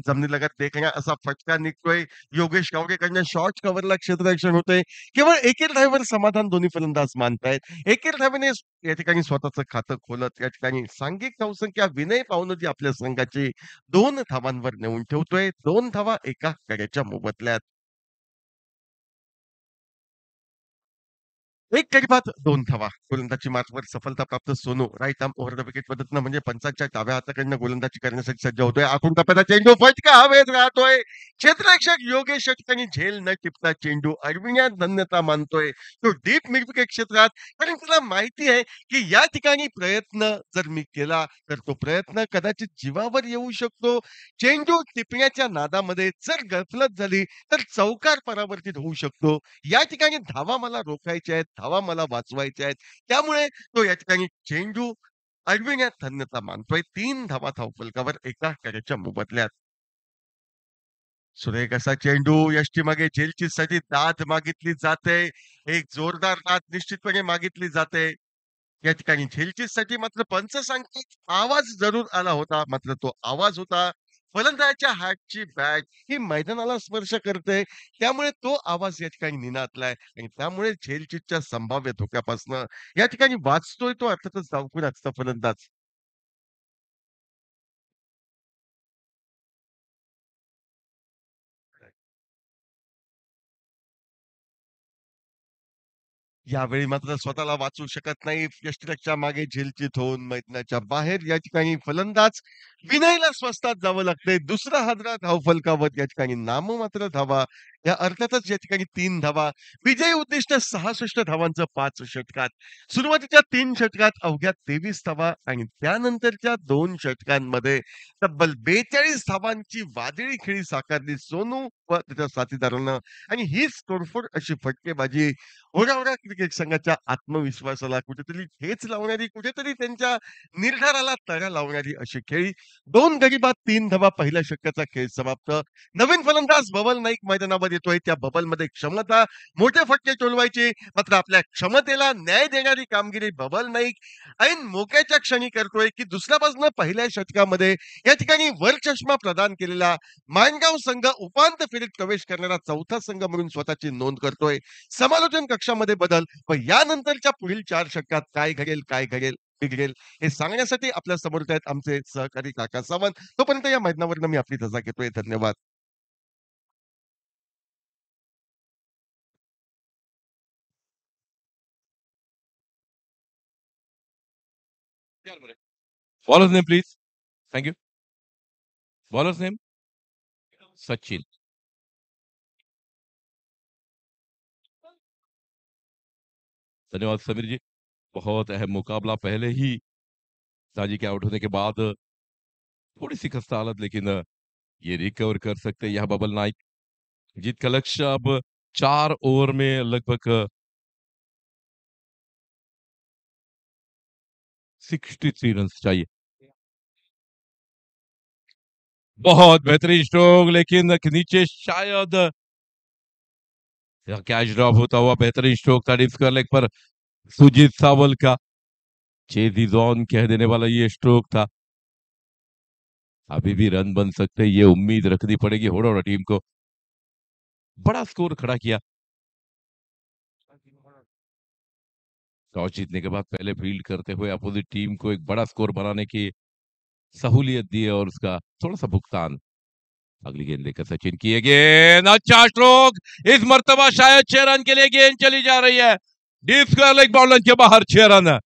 जमिनीलगत देखण्या असा फटका निघतोय. योगेश गावडेकडनं शॉर्ट कव्हरला क्षेत्ररक्षण होतंय. केवळ एकेर धावेवर समाधान दोन्ही फलंदाज मानतायत. एकेर धावेने या ठिकाणी स्वतःचं खातं खोलत या ठिकाणी सांघिक धावसंख्या विनय पावनजी आपल्या संघाची 2 धावांवर नेऊन ठेवतोय. 2 धावा एका गड्याच्या मोबदल्यात. एक गडी बाद 2 धावा. गोलंदाजी मार्कवर सफलता प्राप्त सोनू right arm over the wicket पद्धतीनं म्हणजे पंचांच्या डाव्या हाताकडनं गोलंदाजी करण्यासाठी सज्ज होतोय. आखून टप्प्याचा चेंडू फटका हवेत राहतोय. क्षेत्ररक्षक योगेश या ठिकाणी झेल न टिपता चेंडू अडविण्यात धन्यता मानतोय. तो डीप मिड विकेट क्षेत्रात कारण त्याला माहिती आहे की या ठिकाणी प्रयत्न जर मी केला तर तो प्रयत्न कदाचित जीवावर येऊ शकतो. चेंडू टिपण्याच्या नादामध्ये जर गफलत झाली तर चौकार परावर्तित होऊ शकतो. या ठिकाणी धावा मला रोखायच्या आहेत, धावा मला वाचवायच्या आहेत. त्यामुळे तो या ठिकाणी चेंडू अडविण्यात धन्यता मानतोय. 3 धावा धावफलकावर एका गड्याच्या मोबदल्यात. सुरेख असा चेंडू यष्टीमागे झेलचीसाठी दाद मागितली जाते. एक जोरदार दाद निश्चितपणे मागितली जाते. या ठिकाणी झेलचीसाठी मात्र पंच सांगतात आवाज जरूर आला होता. मात्र तो आवाज होता फलंदाजाच्या हातची बॅट ही मैदानाला स्पर्श करते. त्यामुळे तो आवाज या ठिकाणी निनादलाय आणि त्यामुळे झेलचीतच्या संभाव्य धोक्यापासून या ठिकाणी वाचतोय तो अर्थातच डावखुराचा फलंदाज. यावेळी मात्र स्वतःला वाचवू शकत नाही. यष्टिरक्षच्या मागे झेलचीत होऊन मैदानाच्या बाहेर या ठिकाणी फलंदाज विनयला स्वस्तात जावं लागतंय. दुसरा हादरा धावफलकावर या ठिकाणी नाममात्र धावा. या अर्थातच या ठिकाणी 3 धावा. विजयी उद्दिष्ट 66 धावांचं 5 षटकात. सुरुवातीच्या 3 षटकात अवघ्या 23 धावा आणि त्यानंतरच्या 2 षटकांमध्ये तब्बल 42 धावांची वादळी खेळी साकारली सोनू व त्याच्या साथीदारानं आणि हीच तोडफोड अशी फटकेबाजी ओढावढा क्रिकेट संघाच्या आत्मविश्वासाला कुठेतरी ठेच लावणारी, कुठेतरी त्यांच्या निर्धाराला तडा लावणारी अशी खेळी. 2 गडी बाद 3 धावा पहिल्या षटकाचा खेळ समाप्त. नवीन फलंदाज बबल नाईक मैदानावर येतोय. त्या बबलमध्ये क्षमता, मोठे फटके टोलवायचे. मात्र आपल्या क्षमतेला न्याय देणारी कामगिरी बबल नाईक ऐन मोक्याच्या क्षणी करतोय, की दुसऱ्या बाजूनं पहिल्या षटकामध्ये या ठिकाणी वर चष्मा प्रदान केलेला माणगाव संघ उपांत्य फेरीत प्रवेश करणारा चौथा संघ म्हणून स्वतःची नोंद करतोय. समालोचन कक्षामध्ये बदल व यानंतरच्या पुढील 4 षटकात काय घडेल, काय घडेल, बिघडेल हे सांगण्यासाठी आपल्या समोर आहेत आमचे सहकारी काका सावंत. तोपर्यंत या मैदानावरनं मी आपली रजा घेतोय. धन्यवाद. Bowler's name, please. Thank you. Bowler's name? Sachin. धन्यवाद समीर जी. बहुत अहम मुकाबला पहले ही साजी के आउट होने के बाद थोड़ी सी खस्ता हालत, लेकिन ये रिकवर कर सकते हैं यह बबल नाइक. जीत का लक्ष्य अब 4 ओवर में लगभग 63 रन चाहिए. बहुत बेहतरीन स्ट्रोक, लेकिन नीचे शायद कैच ड्रॉप होता हुआ बेहतरीन स्ट्रोक था डिप स्क्वायर लेग पर सुजीत सावल का. चेज इज ऑन कह देने वाला ये स्ट्रोक था. अभी भी रन बन सकते, ये उम्मीद रखनी पड़ेगी होड़ोड़ा टीम को. बड़ा स्कोर खड़ा किया. टॉस जीतने के बाद पहले फील्ड करते हुए अपोजिट टीम को एक बड़ा स्कोर बनाने की सहूलियत दी है और उसका थोड़ा सा भुगतान अगली गेंद लेकर सचिन की ये गेंद, अच्छा स्ट्रोक, इस मर्तबा शायद 6 रन के लिए गेंद चली जा रही है। डीप स्क्वायर लेग बाउंड्री के बाहर 6 रन।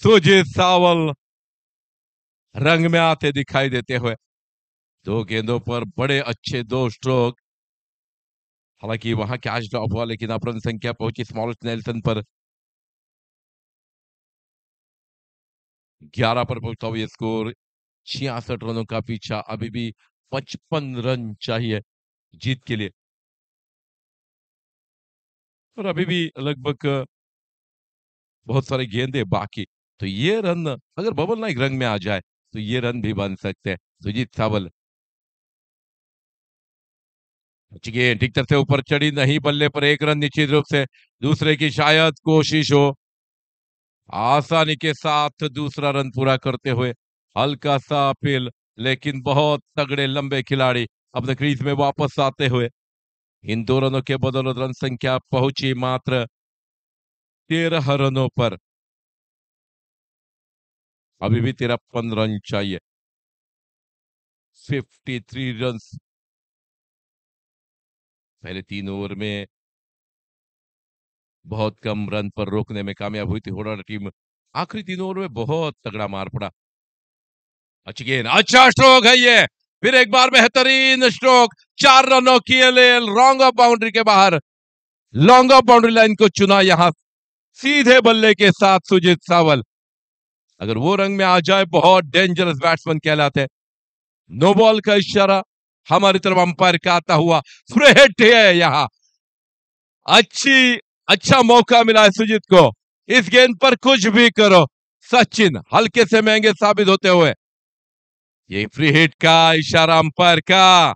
सुजीत सावल रंग में आते दिखाई देते हुए, 2 गेंदों पर बड़े अच्छे 2 स्ट्रोक। हालांकि वहां कैच ड्रॉप हुआ, लेकिन अब रन संख्या पहुंची स्मॉलेस्ट नेल्सन पर 11 पर पहुंचता हुआ ये स्कोर। 66 रनों का पीछा, अभी भी 55 रन चाहिए जीत के लिए, और अभी भी लगभग बहुत सारे गेंदे बाकी। तो ये रन अगर बबल नाइक रंग में आ जाए तो ये रन भी बन सकते हैं। सुजीत सावल गेंद ठीक तरह से ऊपर चढ़ी नहीं, बल्ले पर 1 रन निश्चित रूप से दूसरे की शायद कोशिश हो। आसानी के साथ दूसरा रन पूरा करते हुए, हल्का सा अपील, लेकिन बहुत तगड़े लंबे खिलाड़ी अपने क्रीज में वापस आते हुए इन 2 रनों के बदौलत रन संख्या पहुंची मात्र 13 रनों पर। अभी भी 53 रन चाहिए। 53 रन पहले 3 ओवर में बहुत कम रन पर रोकने में कामयाब हुई थी होडाडा टीम। आखिरी 3 ओवर में बहुत तगड़ा मार पड़ा। अच्छी गेंद, अच्छा स्ट्रोक है ये, फिर एक बार बेहतरीन स्ट्रोक, 4 रनों की लिए लॉन्ग ऑफ बाउंड्री के बाहर, लॉन्ग ऑफ बाउंड्री लाइन को चुना यहां सीधे बल्ले के साथ सुजीत सावल। अगर वो रंग में आ जाए बहुत डेंजरस बैट्समैन कहलाते हैं। नो बॉल का इशारा हमारी तरफ अंपायर का आता हुआ, फ्रेट है यहां। अच्छा मौका मिला है सुजीत को, इस गेंद पर कुछ भी करो। सचिन हल्के से महंगे साबित होते हुए, ये फ्री हिट का इशारा अंपायर का।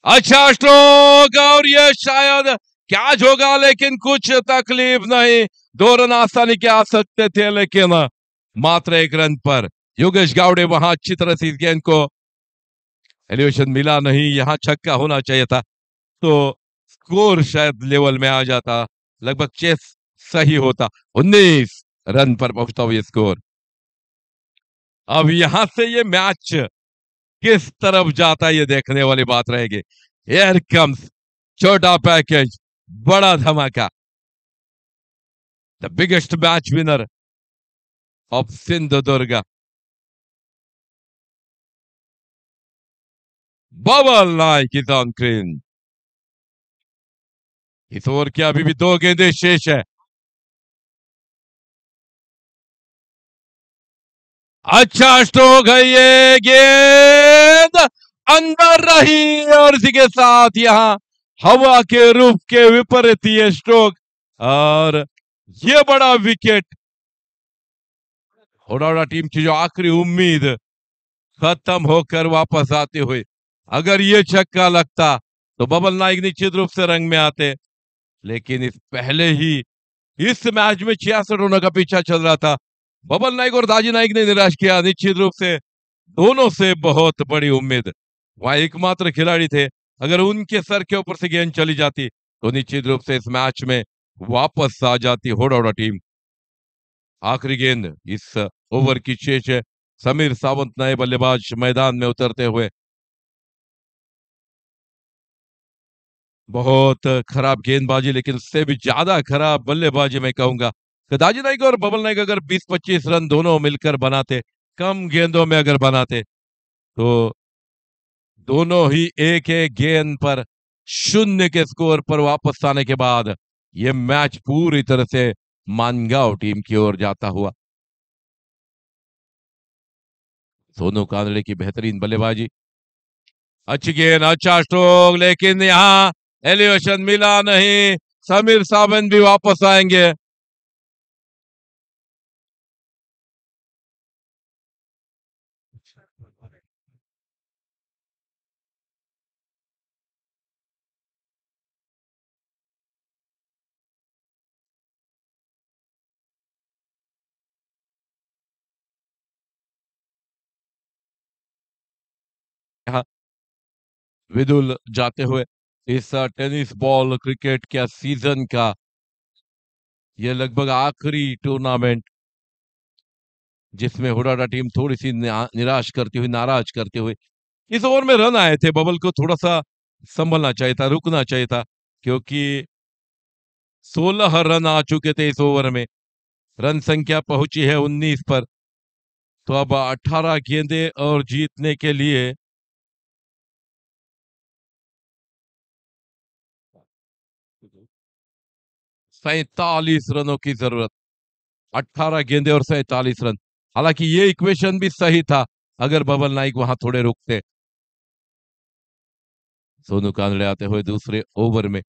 अच्छा स्ट्रोक, और ये शायद कैच होगा, लेकिन कुछ तकलीफ नहीं। 2 रन आसानी के आ सकते थे, लेकिन मात्र 1 रन पर योगेश गावड़े वहां अच्छी तरह से इस गेंद को एलिवेशन मिला नहीं, यहां छक्का होना चाहिए था तो स्कोर शायद लेवल में आ जाता, लगभग चेस सही होता। 19 रन पर पहुंचता हुआ ये स्कोर। अब यहां से ये मैच किस तरफ जाता है ये देखने वाली बात रहेगी। Here comes छोटा पैकेज, बड़ा धमाका, the biggest match winner of Sindhudurg, Babal Naik is on screen. इस ओवर के अभी भी 2 गेंदें शेष है। अच्छा स्ट्रोक है ये, गेंद अंदर रही, और इसी के साथ यहां हवा के रुख के विपरीत ये स्ट्रोक, और ये बड़ा विकेट। होडाडा टीम की जो आखिरी उम्मीद खत्म होकर वापस आते हुए, अगर ये छक्का लगता तो बबल नाइक निश्चित रूप से रंग में आते, लेकिन इस पहले ही इस मैच में 66 रनों का पीछा चल रहा था। बबल नाइक और दाजी नाइक ने निराश किया, निश्चित रूप से दोनों से बहुत बड़ी उम्मीद। वहां एकमात्र खिलाड़ी थे, अगर उनके सर के ऊपर से गेंद चली जाती तो निश्चित रूप से इस मैच में वापस आ जाती होडाडा टीम। आखिरी गेंद इस ओवर की शेष है। समीर सावंत नए बल्लेबाज मैदान में उतरते हुए, बहुत खराब गेंदबाजी, लेकिन उससे भी ज्यादा खराब बल्लेबाजी मैं कहूंगा। दाजी नाइक और बबल नाइक अगर 20-25 रन दोनों मिलकर बनाते, कम गेंदों में अगर बनाते, तो दोनों ही एक एक गेंद पर 0 के स्कोर पर वापस आने के बाद यह मैच पूरी तरह से मानगांव टीम की ओर जाता हुआ। सोनू कांदड़े की बेहतरीन बल्लेबाजी, अच्छी गेंद, अच्छा स्ट्रोक, लेकिन यहां एलिवेशन मिला नहीं। समीर सावंत भी वापस आएंगे। यहाँ विदुल जाते हुए, इस टेनिस बॉल क्रिकेट का सीजन का यह लगभग आखिरी टूर्नामेंट, जिसमें हुडाडा टीम थोड़ी सी निराश करती हुई, नाराज करती हुई इस ओवर में रन आए थे, बबल को थोड़ा-सा संभलना चाहिए था, रुकना चाहिए था क्योंकि 16 रन आ चुके थे इस ओवर में। रन संख्या पहुंची है 19 पर। तो अब 18 गेंदें और जीतने के लिए 47 रनों की जरूरत। 18 गेंदे और 47 रन। हालांकि ये इक्वेशन भी सही था अगर बबल नाइक वहां थोड़े रुकते। सोनू कांबळे आते हुए दूसरे ओवर में।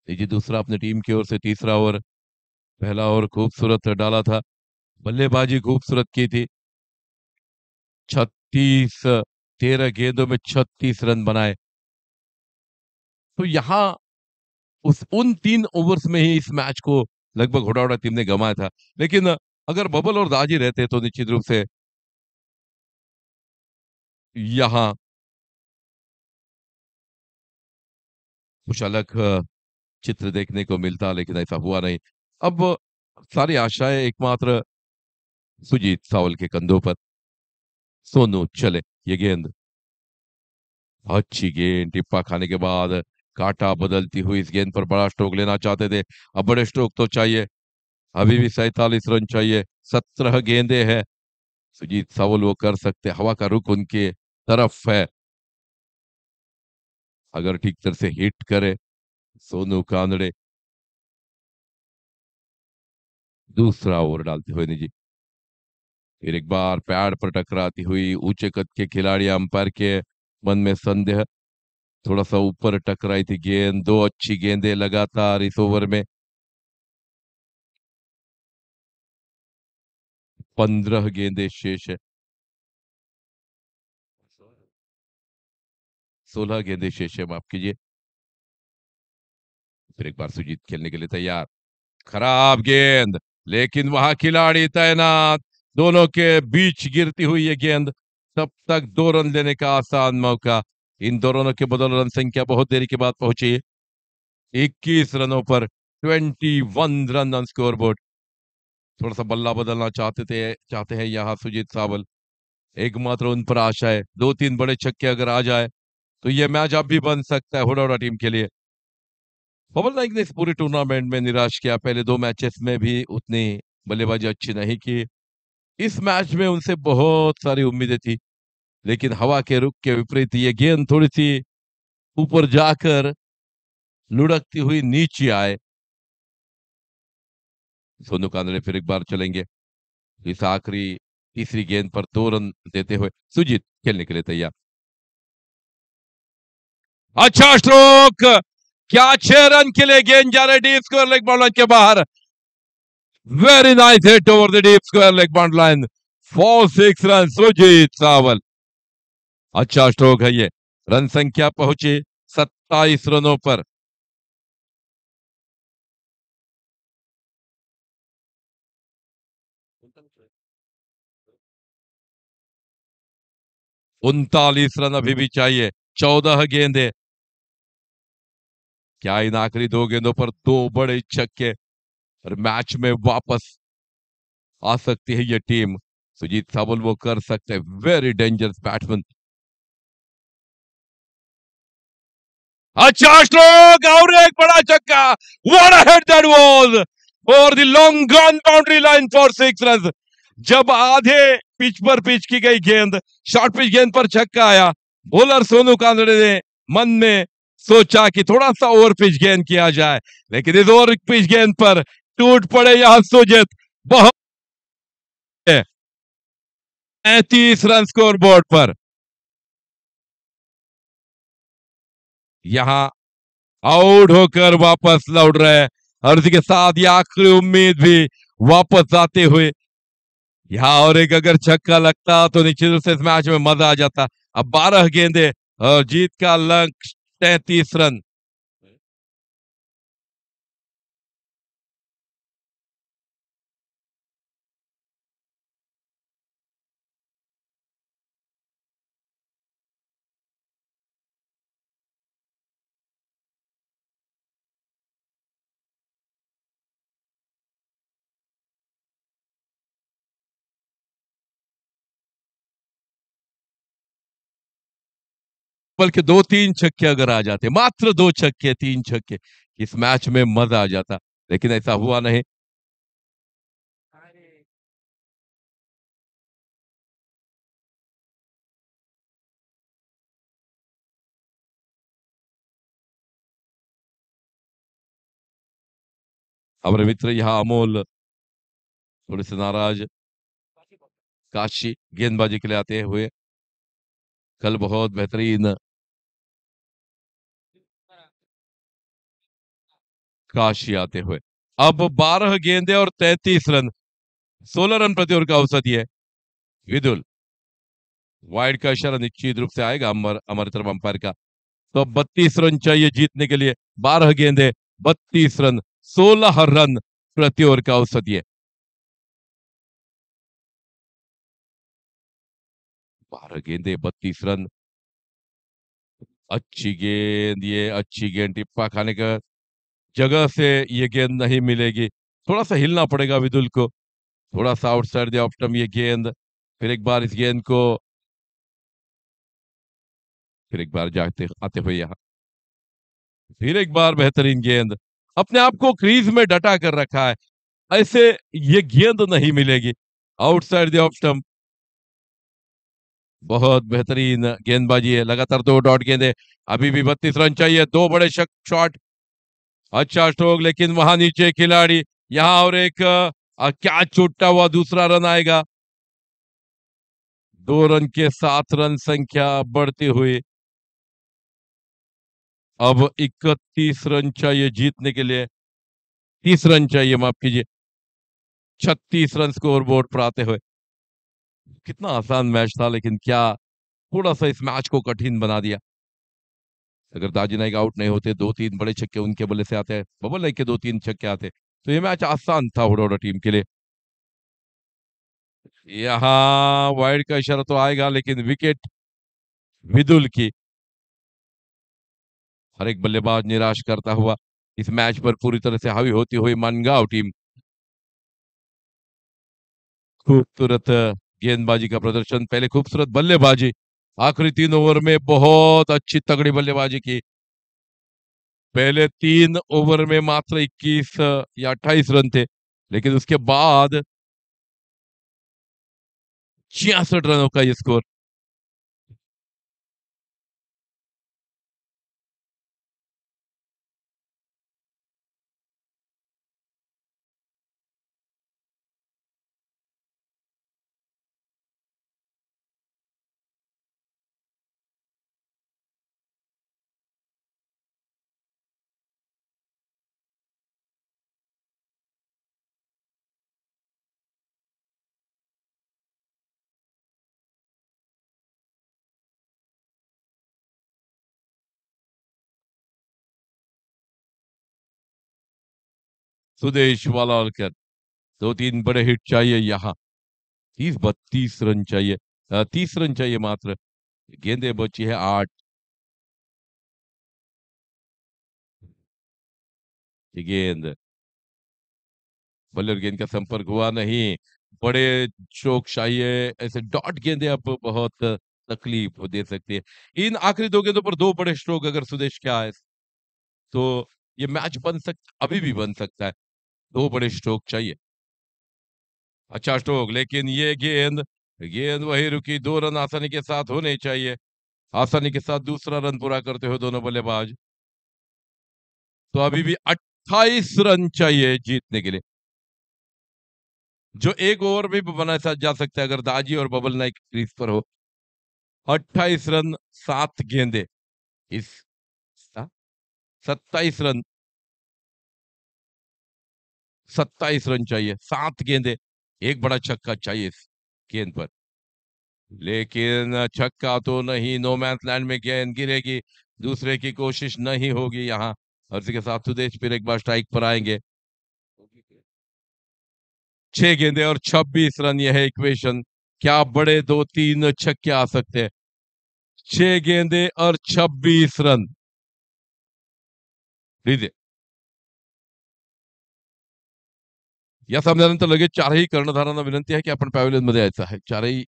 जी दूसरा अपनी टीम की ओर से तीसरा ओवर। पहला ओवर खूबसूरत डाला था, बल्लेबाजी खूबसूरत की थी। 36 13 गेंदों में 36 रन बनाए। तो यहां उन 3 ओवर्स में ही इस मैच को लगभग हुडाहुडा टीम ने गंवाया था। लेकिन अगर बबल और दाजी रहते तो निश्चित रूप से यहाँ कुछ अलग चित्र देखने को मिलता, लेकिन ऐसा हुआ नहीं। अब सारी आशाएं एकमात्र सुजीत सावल के कंधों पर। सोनू चले, ये गेंद अच्छी गेंद, टिप्पा खाने के बाद काटा बदलती हुई इस गेंद पर बड़ा स्ट्रोक लेना चाहते थे। अब बड़े स्ट्रोक तो चाहिए, अभी भी 47 रन चाहिए। 17 गेंदे हैं। सुजीत सावल वो कर सकते, हवा का रुख उनके तरफ है। अगर ठीक तरह से हिट करे सोनू कांबळे। दूसरा ओवर डालते हुए निजी, फिर एक बार पैड पर टकराती हुई ऊंचे कद के खिलाड़ी, अंपायर के मन में संदेह। थोड़ा सा ऊपर टकराई थी गेंद। दो अच्छी गेंदें लगातार इस ओवर में। 15 गेंदें शेष है। 16 गेंदें शेष है, माफ कीजिए। फिर एक बार सुजीत खेलने के लिए तैयार। खराब गेंद, लेकिन वहां खिलाड़ी तैनात। दोनों के बीच गिरती हुई ये गेंद। तब तक 2 रन लेने का आसान मौका। इन दोनों के बदल रन संख्या बहुत देरी के बाद पहुंची। 21 रनों पर 21 रन ऑन स्कोर बोर्ड। थोड़ा सा बल्ला बदलना चाहते हैं यहाँ सुजीत सावल। एकमात्र उन पर आशा है, 2-3 बड़े छक्के अगर आ जाए तो ये मैच अब भी बन सकता है हुडाहुडा टीम के लिए। बबल नाइक ने इस पूरे टूर्नामेंट में निराश किया। पहले 2 मैचेस में भी उतनी बल्लेबाजी अच्छी नहीं की। इस मैच में उनसे बहुत सारी उम्मीदें थी, लेकिन हवा के रुख के विपरीत ये गेंद थोड़ी सी ऊपर जाकर लुढ़कती हुई नीचे आए। सोनू कांबळे फिर एक बार चलेंगे। इस आखिरी तीसरी गेंद पर 2 रन देते हुए सुजीत खेलने के लिए तैयार। अच्छा स्ट्रोक, क्या 6 रन के लिए गेंद जा रहे deep square leg boundary line के बाहर। Very nice hit over the deep square leg boundary line for 6 run Sujit Sawal. अच्छा स्ट्रोक है ये। रन संख्या पहुंची 27 रनों पर। 39 रन अभी भी चाहिए। 14 गेंदें। क्या इन आखिरी 2 गेंदों पर 2 बड़े छक्के और मैच में वापस आ सकती है ये टीम। सुजीत सावल वो कर सकते हैं, वेरी डेंजरस बैट्समैन। अच्छा स्ट्रोक और एक बड़ा छक्का। व्हाट अ हिट दैट वाज for the long gun boundary line for 6 run. जब आधे पिच पर पिच की गई गेंद, शॉर्ट पिच गेंद पर छक्का आया, बॉलर सोनू कांबळे ने मन में सोचा कि थोड़ा सा ओवर पिच गेंद किया जाए, लेकिन इस ओवर पिच गेंद पर टूट पड़े यहां सुजीत। बहुत 35 रन स्कोर बोर्ड पर। यहां आउट होकर वापस लौट रहे हैं और इसी के साथ ये आखिरी उम्मीद भी वापस आते हुए। यहाँ और एक अगर छक्का लगता तो निश्चित रूप से इस मैच में मजा आ जाता। अब 12 गेंदे और जीत का लक्ष्य 33 रन। बल्कि 2-3 छक्के अगर आ जाते, मात्र 2 छक्के, 3 छक्के, इस मैच में मजा आ जाता। लेकिन ऐसा हुआ नहीं। हमारे मित्र यहाँ अमोल थोड़े से नाराज। काशी गेंदबाजी के लिए आते हुए कल बहुत बेहतरीन काशी आते हुए अब 12 गेंदे और 33 रन, 16 रन प्रति ओवर का औसत है। विदुल वाइड का इशारा निश्चित रूप से आएगा हमारी तरफ अंपायर का। तो अब 32 रन चाहिए जीतने के लिए। 12 गेंदे 32 रन, 16 रन प्रति ओवर का औसत है। 12 गेंदे 32 रन। अच्छी गेंद, ये अच्छी गेंद, टिप्पा खाने का जगह से ये गेंद नहीं मिलेगी। थोड़ा सा हिलना पड़ेगा विदुल को, थोड़ा सा आउटसाइड द ऑफ स्टंप ये गेंद। फिर एक बार इस गेंद को, फिर एक बार जाते आते हुए यहाँ, फिर एक बार बेहतरीन गेंद। अपने आप को क्रीज में डटा कर रखा है, ऐसे ये गेंद नहीं मिलेगी। Outside the off stump. बहुत बेहतरीन गेंदबाजी है, लगातार 2 डॉट गेंदे। अभी भी 32 रन चाहिए, 2 बड़े शॉट। अच्छा स्ट्रोक, लेकिन वहां नीचे खिलाड़ी, यहां और एक क्या छूटा हुआ दूसरा रन आएगा। 2 रन के साथ रन संख्या बढ़ती हुई। अब 31 रन चाहिए जीतने के लिए, 30 रन चाहिए, माफ कीजिए। 36 रन स्कोर बोर्ड पर आते हुए। कितना आसान मैच था, लेकिन क्या थोड़ा सा इस मैच को कठिन बना दिया। अगर दाजी नाइक आउट नहीं होते, 2-3 बड़े छक्के उनके बल्ले से आते, बबल नाइक के 2-3 छक्के आते, तो ये मैच आसान था हुडोडा टीम के लिए। यहाँ वाइड का इशारा तो आएगा, लेकिन विकेट विदुल की। हर एक बल्लेबाज निराश करता हुआ इस मैच पर पूरी तरह से हावी होती हुई मनगांव टीम। खूबसूरत गेंदबाजी का प्रदर्शन, पहले खूबसूरत बल्लेबाजी, आखिरी 3 ओवर में बहुत अच्छी तगड़ी बल्लेबाजी की। पहले 3 ओवर में मात्र 21 या 28 रन थे, लेकिन उसके बाद 66 रनों का ये स्कोर। सुदेश वालावलकर, 2-3 बड़े हिट चाहिए यहाँ। 30-32 रन चाहिए, 30 रन चाहिए मात्र। गेंदे बची है 8। ये गेंद, बल्ले और गेंद का संपर्क हुआ नहीं। बड़े स्ट्रोक चाहिए, ऐसे डॉट गेंदे अब बहुत तकलीफ दे सकती है। इन आखिरी 2 गेंदों पर 2 बड़े स्ट्रोक अगर सुदेश के आए, तो ये मैच बन सकता, अभी भी बन सकता है। 2 बड़े स्ट्रोक चाहिए। अच्छा स्ट्रोक, लेकिन ये गेंद, गेंद वही रुकी। 2 रन आसानी के साथ होने चाहिए, आसानी के साथ दूसरा रन पूरा करते हुए दोनों बल्लेबाज। तो अभी भी 28 रन चाहिए जीतने के लिए, जो 1 ओवर में भी बनाया जा सकता है अगर दाजी और बबल नाइक क्रीज पर हो। 28 रन, 7 गेंदे, इस 27 रन, 27 रन चाहिए, 7 गेंदे, एक बड़ा छक्का चाहिए इस गेंद पर। लेकिन छक्का तो नहीं, नो मैंस लैंड में गेंद गिरेगी, दूसरे की कोशिश नहीं होगी यहाँ। और इसी के साथ सुदेश फिर एक बार स्ट्राइक पर आएंगे। 6 गेंदे और 26 रन, यह है इक्वेशन। क्या बड़े 2-3 छक्के आ सकते हैं? 6 गेंदे और 26 रन। लीजिए, या सामन्यानंतर लगेच चारही कर्णधारांना विनंती आहे की आपण पॅव्हलियन मध्ये यायचं आहे. चारही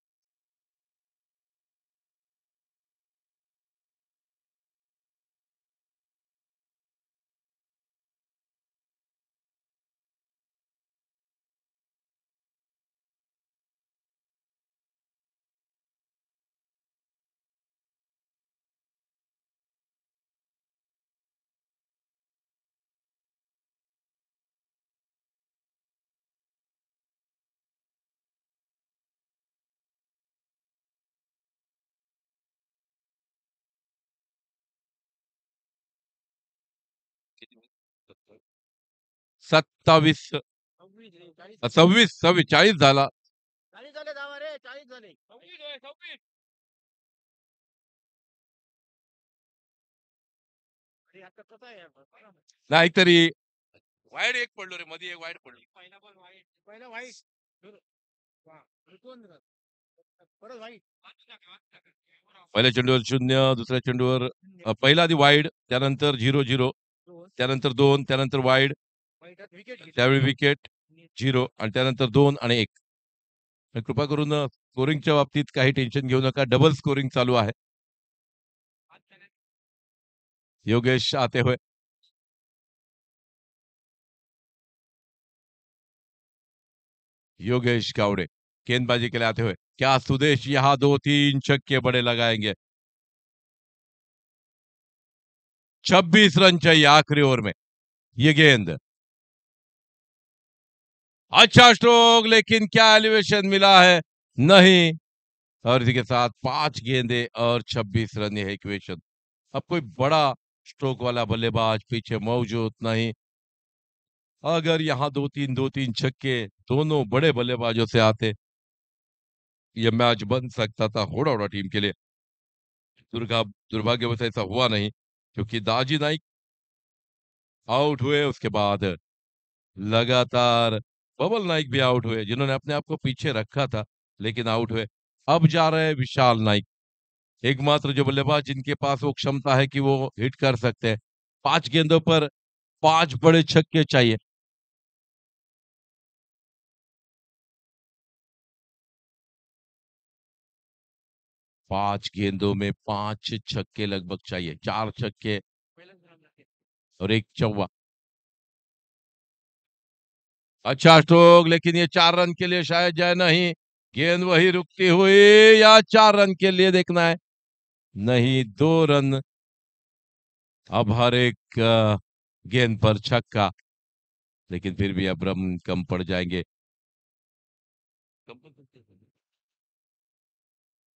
27 26 40 झाला. नाहीतरी वाईड एक पडलो रे, मध्ये एक वाईड पडलो. पहिल्या चेंडूवर 0, दुसऱ्या चेंडूवर पहिला आधी वाईड, त्यानंतर 0-0, त्यानंतर 2, त्यानंतर वाईड, त्यावेळी विकेट 0 आणि त्यानंतर 2 आणि 1. कृपा करून स्कोरिंगच्या बाबतीत काही टेन्शन घेऊ नका. डबल स्कोरिंग चालू आहे. योगेश आते हुए. योगेश गावड़े गेंदबाजी के लिए आते हुए. क्या सुदेश यहाँ 2-3 छक्के बड़े लगाएंगे? 26 रन चाहिए आखिरी ओवर में. ये गेंद अच्छा स्ट्रोक, लेकिन क्या एलिवेशन मिला है? नहीं. और इसी के साथ 5 गेंदे और 26 रन, यह इक्वेशन. अब कोई बड़ा स्ट्रोक वाला बल्लेबाज पीछे मौजूद नहीं. अगर यहाँ 2-3 छक्के दोनों बड़े बल्लेबाजों से आते, यह मैच बन सकता था होड़ा टीम के लिए. दुर्भाग्यवश ऐसा हुआ नहीं, क्योंकि दाजी नाइक आउट हुए. उसके बाद लगातार बबल नाइक भी आउट हुए, जिन्होंने अपने आप को पीछे रखा था, लेकिन आउट हुए. अब जा रहे हैं विशाल नाइक, एकमात्र जो बल्लेबाज जिनके पास वो क्षमता है कि वो हिट कर सकते हैं. 5 गेंदों पर 5 बड़े छक्के चाहिए. पांच गेंदों में 5 छक्के लगभग चाहिए. 4 छक्के और 1 चौवा. अच्छा स्ट्रोक, लेकिन ये 4 रन के लिए शायद जाए नहीं. गेंद वही रुकती हुई, या 4 रन के लिए देखना है? नहीं, 2 रन. अब हर एक गेंद पर छक्का, लेकिन फिर भी अब रन कम पड़ जाएंगे.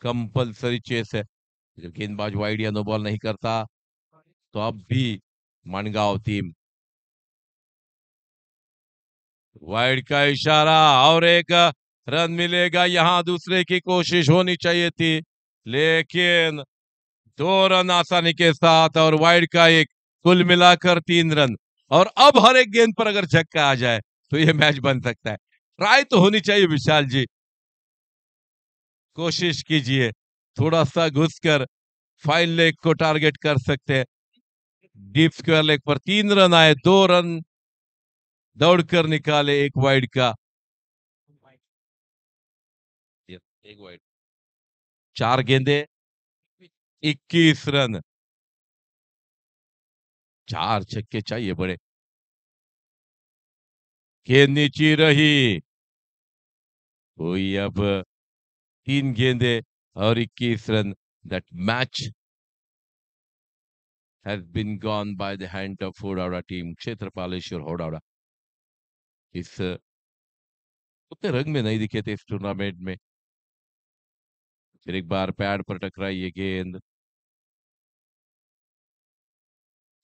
कंपल्सरी चेस है. जब गेंदबाज वाइड या नो बॉल नहीं करता, तो अब भी मानगांव टीम वाइड का इशारा, और एक रन मिलेगा. यहां दूसरे की कोशिश होनी चाहिए थी, लेकिन 2 रन आसानी के साथ और वाइड का एक, कुल मिलाकर 3 रन. और अब हर एक गेंद पर अगर छक्का आ जाए तो ये मैच बन सकता है. ट्राई तो होनी चाहिए विशाल जी, कोशिश कीजिए. थोड़ा सा घुसकर फाइन लेग को टारगेट कर सकते हैं. डीप स्क्वायर लेग पर 3 रन आए, 2 रन दौड़कर निकाले, एक वाइड का. एक वाइड, 4 गेंदे, 21 रन, 4 छक्के चाहिए बड़े. गेंद नीचे रही, कोई अब 3 गेंदे और 21 run. That match has been gone by the hand of Hodawada team. Kshetrapaleshwar Hodawada इस उतने रंग में नहीं दिखे थे इस टूर्नामेंट में. फिर एक बार पैड पर टकराई ये गेंद,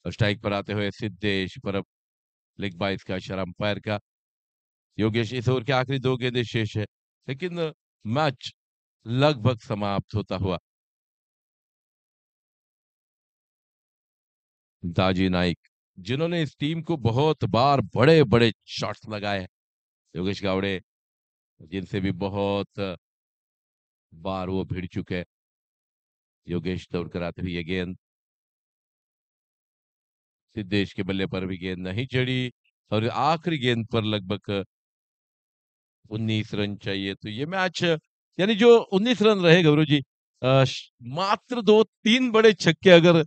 स्ट्राइक पर आते हुए सिद्धेश, पर अब लेग बाइस का इशारा अंपायर का. योगेश, इस ओवर के आखिरी 2 गेंदे शेष है, लेकिन मैच लगभग समाप्त होता हुआ. दाजी नाइक, जिन्होंने इस टीम को बहुत बार बड़े बड़े शॉट्स लगाए हैं. योगेश गावड़े, जिनसे भी बहुत बार वो भिड़ चुके हैं. योगेश दौड़ कर आते हुए ये गेंद, सिद्धेश के बल्ले पर भी गेंद नहीं चढ़ी, और आखिरी गेंद पर लगभग 19 रन चाहिए. तो ये मैच, यानी जो 19 रन रहे गौरव जी, मात्र 2-3 बड़े छक्के अगर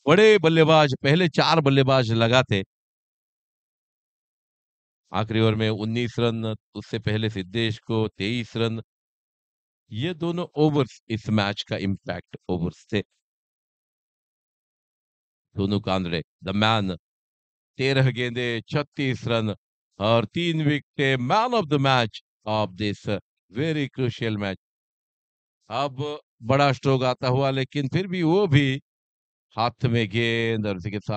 बड़े बल्लेबाज, पहले 4 बल्लेबाज लगाते, आखिरी ओवर में 19 रन, उससे पहले सिद्धेश को 23 रन, ये दोनों ओवर्स इस मैच का इंपैक्ट ओवर्स थे. सोनू कांदड़े द मैन, 13 गेंदे, 36 रन और 3 wicket, man of the match of this very crucial match. अब बड़ा स्ट्रोक आता हुआ, लेकिन फिर भी वो भी हाथ में गेंद और उसी के साथ